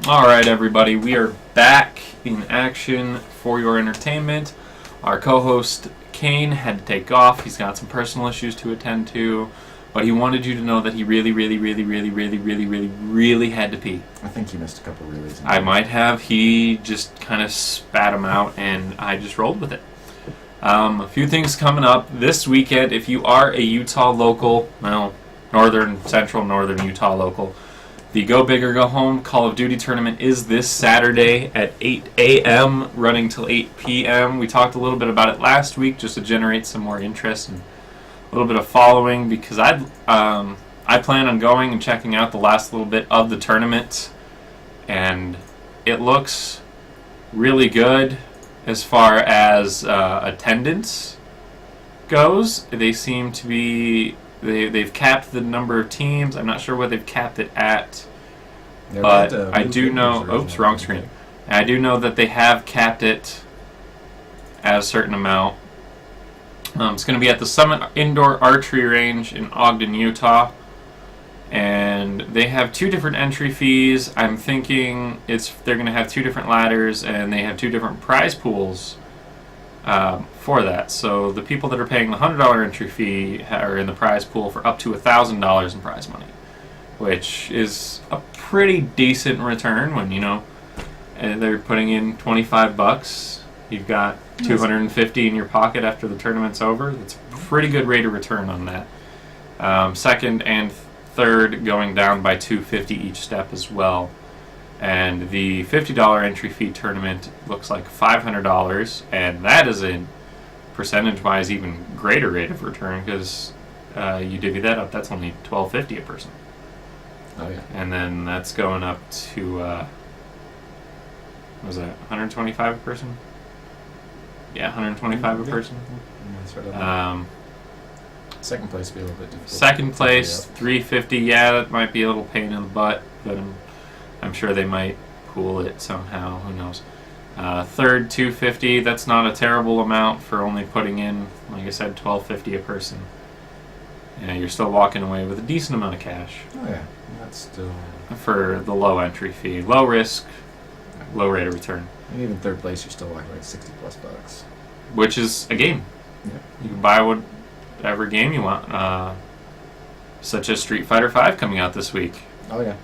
Speaker 2: All right, everybody, we are back in action for your entertainment. Our co-host Kane had to take off. He's got some personal issues to attend to, but he wanted you to know that he really had to pee.
Speaker 9: I think he missed a couple realies.
Speaker 2: I might have. He just kind of spat him out, and I just rolled with it. A few things coming up this weekend. If you are a Utah local, well, central northern Utah local, the Go Big or Go Home Call of Duty tournament is this Saturday at 8 a.m. running till 8 p.m. We talked a little bit about it last week just to generate some more interest and a little bit of following, because I plan on going and checking out the last little bit of the tournament, and it looks really good as far as attendance goes. They seem to be... They've capped the number of teams. I'm not sure what they've capped it at, but I do know... Oops, wrong screen. I do know that they have capped it at a certain amount. It's going to be at the Summit Indoor Archery Range in Ogden, Utah, and they have 2 different entry fees. I'm thinking they're going to have 2 different ladders, and they have 2 different prize pools for that. So the people that are paying the $100 entry fee are in the prize pool for up to $1,000 in prize money, which is a pretty decent return when, they're putting in $25. You've got $250 in your pocket after the tournament's over. That's a pretty good rate of return on that. Second and third going down by $250 each step as well. And the $50 entry fee tournament looks like $500, and that is a percentage-wise even greater rate of return, because you divvy that up, that's only $12.50 a person.
Speaker 9: Oh yeah.
Speaker 2: And then that's going up to what was that, $125 a person? Yeah, $125 a person.
Speaker 9: Yeah, that's right. Second place would be a little bit difficult.
Speaker 2: Second place, $350. Yeah, that might be a little pain in the butt, but I'm sure they might pool it somehow. Who knows? Third, $250. That's not a terrible amount for only putting in, like I said, $12.50 a person. Yeah, you're still walking away with a decent amount of cash.
Speaker 9: Oh yeah, that's still
Speaker 2: for the low entry fee, low risk, low rate of return.
Speaker 9: And even third place, you're still walking away with $60+,
Speaker 2: which is a game.
Speaker 9: Yeah.
Speaker 2: You can buy whatever game you want, such as Street Fighter V coming out this week.
Speaker 9: Oh yeah.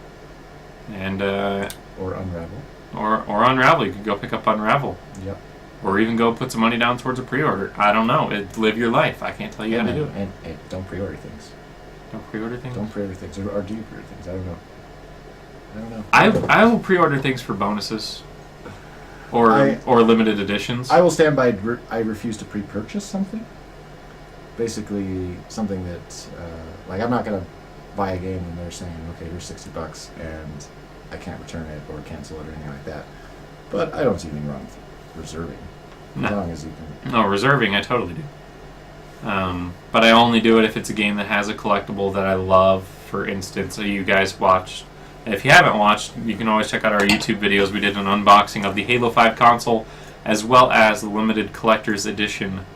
Speaker 2: And
Speaker 9: or Unravel.
Speaker 2: Or Unravel. You could go pick up Unravel.
Speaker 9: Yep.
Speaker 2: Or even go put some money down towards a pre-order. I don't know. Live your life. I can't tell you how to do it.
Speaker 9: And don't pre-order things.
Speaker 2: Don't pre-order things?
Speaker 9: Don't pre-order things. Or do you pre-order things? I don't know.
Speaker 2: I will pre-order things for bonuses. Or limited editions.
Speaker 9: I will stand by. I refuse to pre-purchase something. Basically, something that like I'm not gonna buy a game and they're saying, okay, here's $60 and I can't return it or cancel it or anything like that. But I don't see anything wrong with reserving, as long as you can.
Speaker 2: No, reserving I totally do. But I only do it if it's a game that has a collectible that I love. For instance, you guys watched. If you haven't watched, you can always check out our YouTube videos. We did an unboxing of the Halo 5 console, as well as the limited collector's edition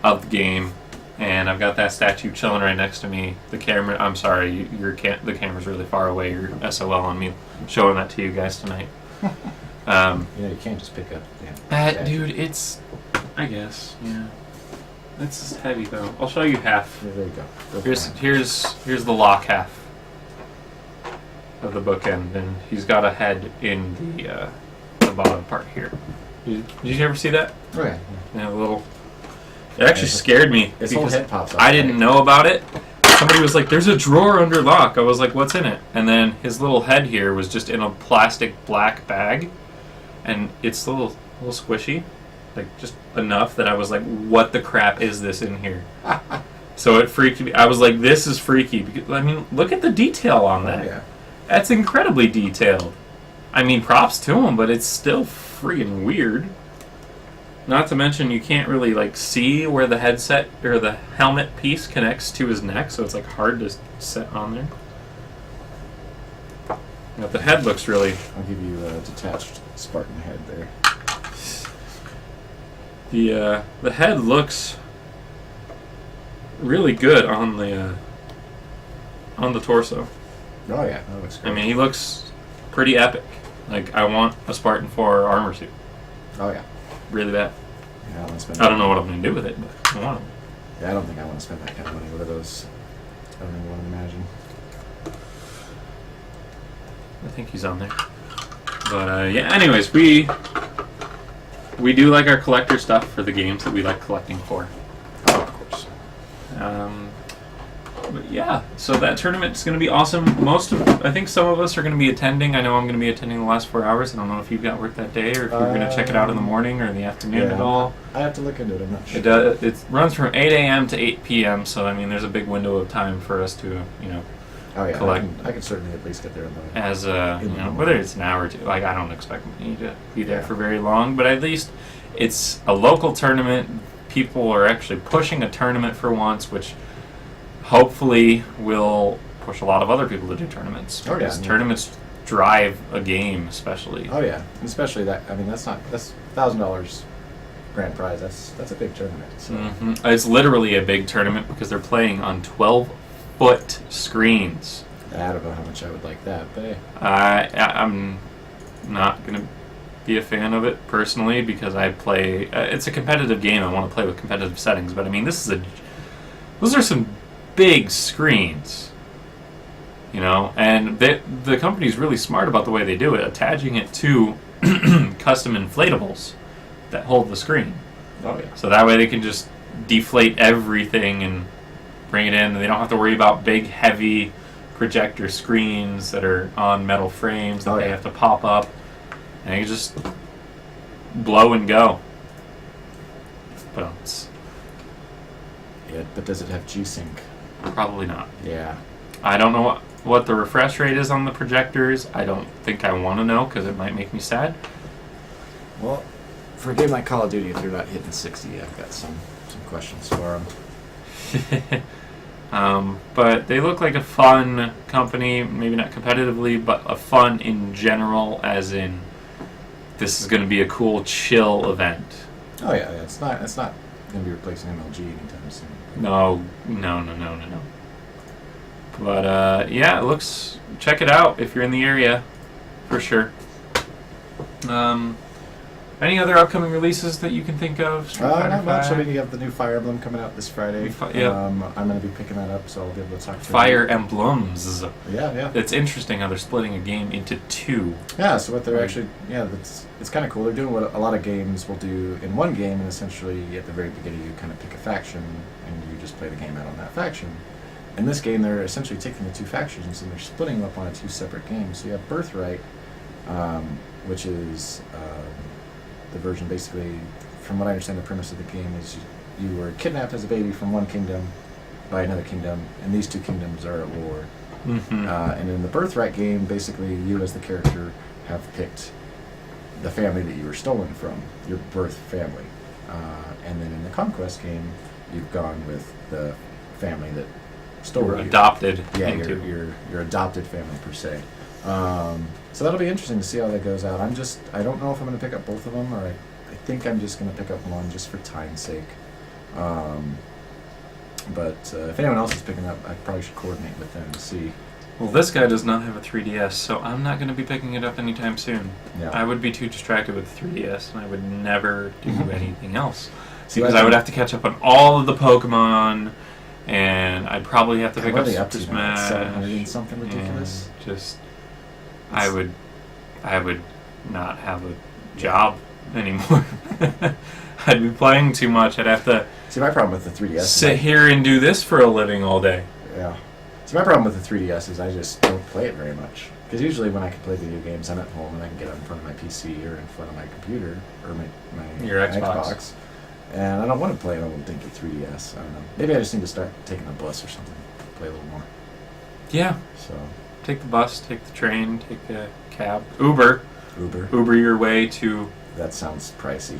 Speaker 2: of the game. And I've got that statue chilling right next to me. The camera, I'm sorry, the camera's really far away. You're SOL on me showing that to you guys tonight.
Speaker 9: You can't just pick up.
Speaker 2: That, dude, it's, I guess, yeah. It's just heavy, though. I'll show you half.
Speaker 9: Yeah, there you go.
Speaker 2: Here's the lock half of the bookend, and he's got a head in the bottom part here. Did you ever see that?
Speaker 9: Oh, yeah.
Speaker 2: Yeah, a little... It actually scared me.
Speaker 9: His whole head pops up.
Speaker 2: I didn't know about it. Somebody was like, there's a drawer under lock. I was like, what's in it? And then his little head here was just in a plastic black bag. And it's a little squishy. Like, just enough that I was like, what the crap is this in here? So it freaked me. I was like, this is freaky. Because, I mean, look at the detail on that.
Speaker 9: Yeah.
Speaker 2: That's incredibly detailed. I mean, props to him, but it's still freaking weird. Not to mention, you can't really like see where the headset or the helmet piece connects to his neck, so it's like hard to set on there. But the head looks really...
Speaker 9: I'll give you a detached Spartan head there.
Speaker 2: The head looks really good on the torso.
Speaker 9: Oh yeah, that looks great.
Speaker 2: I mean, he looks pretty epic. Like, I want a Spartan 4 armor suit.
Speaker 9: Oh yeah.
Speaker 2: Really bad.
Speaker 9: Yeah, I want to spend.
Speaker 2: I don't know what I'm going to do with it, but I want it.
Speaker 9: Yeah, I don't think I want to spend that kind of money. What are those? I don't even want to imagine.
Speaker 2: I think he's on there. But, yeah, anyways, we do like our collector stuff for the games that we like collecting for.
Speaker 9: Oh, of course.
Speaker 2: But yeah, so that tournament's going to be awesome. I think some of us are going to be attending. I know I'm going to be attending the last 4 hours. I don't know if you've got work that day or if you're going to check it out in the morning or in the afternoon at all.
Speaker 9: I have to look into it. I'm not sure.
Speaker 2: It runs from 8 a.m. to 8 p.m. So I mean, there's a big window of time for us to
Speaker 9: Oh yeah,
Speaker 2: collect.
Speaker 9: I can certainly at least get there in the
Speaker 2: As whether it's an hour or two. Like, I don't expect me to be there for very long, but at least it's a local tournament. People are actually pushing a tournament for once, which hopefully will push a lot of other people to do tournaments.
Speaker 9: Oh, yeah.
Speaker 2: Because tournaments drive a game, especially.
Speaker 9: Oh yeah, especially that. I mean, that's $1,000 grand prize. That's a big tournament. So.
Speaker 2: It's literally a big tournament because they're playing on 12-foot screens.
Speaker 9: I don't know how much I would like that, but hey.
Speaker 2: I'm not gonna be a fan of it personally because I play. It's a competitive game. I want to play with competitive settings, but I mean, those are some big screens, and the company's really smart about the way they do it, attaching it to custom inflatables that hold the screen.
Speaker 9: Oh yeah.
Speaker 2: So that way they can just deflate everything and bring it in, and they don't have to worry about big, heavy projector screens that are on metal frames that they have to pop up, and you just blow and go. But
Speaker 9: but does it have G-Sync?
Speaker 2: Probably not.
Speaker 9: Yeah.
Speaker 2: I don't know what the refresh rate is on the projectors. I don't think I want to know because it might make me sad.
Speaker 9: Well, for a game like Call of Duty, if they're not hitting 60, I've got some questions for them.
Speaker 2: But they look like a fun company, maybe not competitively, but a fun in general, as in this is going to be a cool, chill event.
Speaker 9: Oh yeah, it's not going to be replacing MLG anytime soon.
Speaker 2: No. But yeah, it looks. Check it out if you're in the area, for sure. Any other upcoming releases that you can think of?
Speaker 9: Not much. I mean, you have the new Fire Emblem coming out this Friday. I'm going to be picking that up, so I'll be able to talk to
Speaker 2: Fire Emblems.
Speaker 9: Yeah.
Speaker 2: It's interesting how they're splitting a game into two.
Speaker 9: Yeah, so what they're actually... Yeah, it's kind of cool. They're doing what a lot of games will do in one game, and essentially at the very beginning you kind of pick a faction, and you just play the game out on that faction. In this game, they're essentially taking the two factions, and they're splitting them up onto two separate games. So you have Birthright, which is... the version, basically, from what I understand, the premise of the game is you were kidnapped as a baby from one kingdom by another kingdom, and these two kingdoms are at war. And in the Birthright game, basically, you as the character have picked the family that you were stolen from, your birth family. And then in the Conquest game, you've gone with the family that stole you.
Speaker 2: Adopted.
Speaker 9: Yeah, your adopted family, per se. So that'll be interesting to see how that goes out. I don't know if I'm going to pick up both of them, or I think I'm just going to pick up one just for time's sake. But if anyone else is picking up, I probably should coordinate with them to see.
Speaker 2: Well, this guy does not have a 3DS, so I'm not going to be picking it up anytime soon.
Speaker 9: Yeah.
Speaker 2: I would be too distracted with the 3DS, and I would never do anything else.
Speaker 9: See,
Speaker 2: because I would have to catch up on all of the Pokemon, and I'd probably have to pick up Super Smash.
Speaker 9: 700 and something ridiculous.
Speaker 2: I would not have a job anymore. I'd be playing too much. I'd have to
Speaker 9: see, my problem with the 3DS
Speaker 2: sit here and do this for a living all day.
Speaker 9: Yeah. See, my problem with the 3DS is I just don't play it very much. Because usually when I can play video games, I'm at home and I can get in front of my PC or in front of my computer or my
Speaker 2: Your Xbox.
Speaker 9: And I don't want to play an old dinky 3DS. I don't know. Maybe I just need to start taking a bus or something. Play a little more.
Speaker 2: Yeah.
Speaker 9: So.
Speaker 2: Take the bus, take the train, take a cab. Uber your way to...
Speaker 9: That sounds pricey.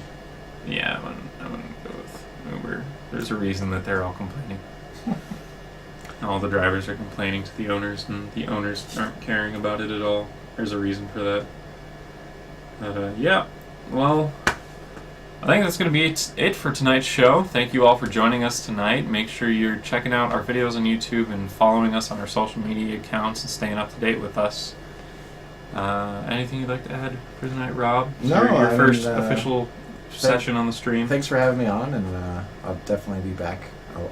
Speaker 2: Yeah, I wouldn't go with Uber. There's a reason that they're all complaining. All the drivers are complaining to the owners, and the owners aren't caring about it at all. There's a reason for that. But, yeah. Well, I think that's going to be it for tonight's show. Thank you all for joining us tonight. Make sure you're checking out our videos on YouTube and following us on our social media accounts and staying up to date with us. Anything you'd like to add for tonight, Rob?
Speaker 9: No,
Speaker 2: Your
Speaker 9: I mean,
Speaker 2: first official session on the stream.
Speaker 9: Thanks for having me on, and I'll definitely be back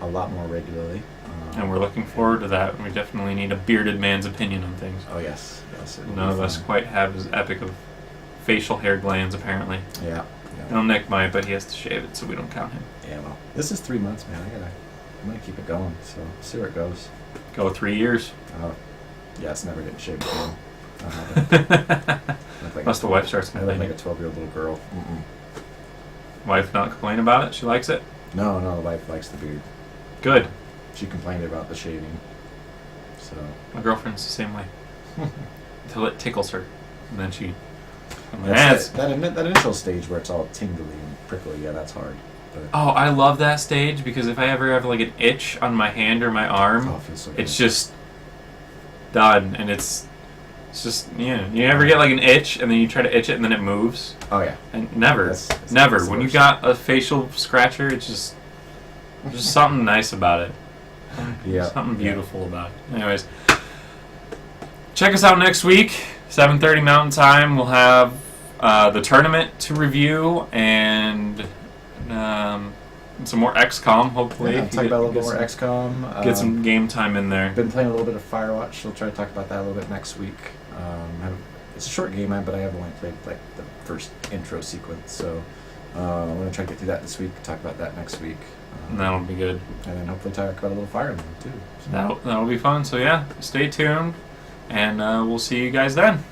Speaker 9: a lot more regularly.
Speaker 2: And we're looking forward to that. We definitely need a bearded man's opinion on things.
Speaker 9: Oh yes, it will
Speaker 2: None
Speaker 9: be
Speaker 2: of us
Speaker 9: fun.
Speaker 2: quite have as epic of facial hair glands, apparently.
Speaker 9: Yeah.
Speaker 2: No, Nick might, but he has to shave it, so we don't count him.
Speaker 9: Yeah. Well, this is 3 months, man. I'm gonna keep it going. So see where it goes.
Speaker 2: Go 3 years.
Speaker 9: Yeah, it's never getting shaved again. Like
Speaker 2: Unless the wife starts
Speaker 9: I look like
Speaker 2: complaining.
Speaker 9: a 12-year-old little girl. Mm-mm.
Speaker 2: Wife not complain about it? She likes it?
Speaker 9: No, the wife likes the beard.
Speaker 2: Good.
Speaker 9: She complained about the shaving. So
Speaker 2: My girlfriend's the same way. Until it tickles her. And then she...
Speaker 9: that's that initial stage where it's all tingly and prickly. Yeah, that's hard. But
Speaker 2: Oh, I love that stage because if I ever have like an itch on my hand or my arm,
Speaker 9: it feels so good.
Speaker 2: it's just done. And it's just, yeah. You ever get like an itch and then you try to itch it and then it moves?
Speaker 9: Oh yeah.
Speaker 2: And never.
Speaker 9: That's
Speaker 2: Never.
Speaker 9: the
Speaker 2: When you
Speaker 9: worst.
Speaker 2: got a facial scratcher, it's just something nice about it.
Speaker 9: Yeah.
Speaker 2: Something
Speaker 9: yeah.
Speaker 2: beautiful about it. Anyways, check us out next week, 7:30 Mountain Time. We'll have the tournament to review and some more XCOM, hopefully.
Speaker 9: Yeah, talk about a little bit more XCOM.
Speaker 2: Get some game time in there.
Speaker 9: Been playing a little bit of Firewatch. We'll try to talk about that a little bit next week. It's a short game, but I have only played like the first intro sequence, so I'm gonna try to get through that this week. Talk about that next week,
Speaker 2: And that'll be good.
Speaker 9: and then hopefully talk about a little Fire Emblem too. So.
Speaker 2: That'll be fun. So yeah, stay tuned, and we'll see you guys then.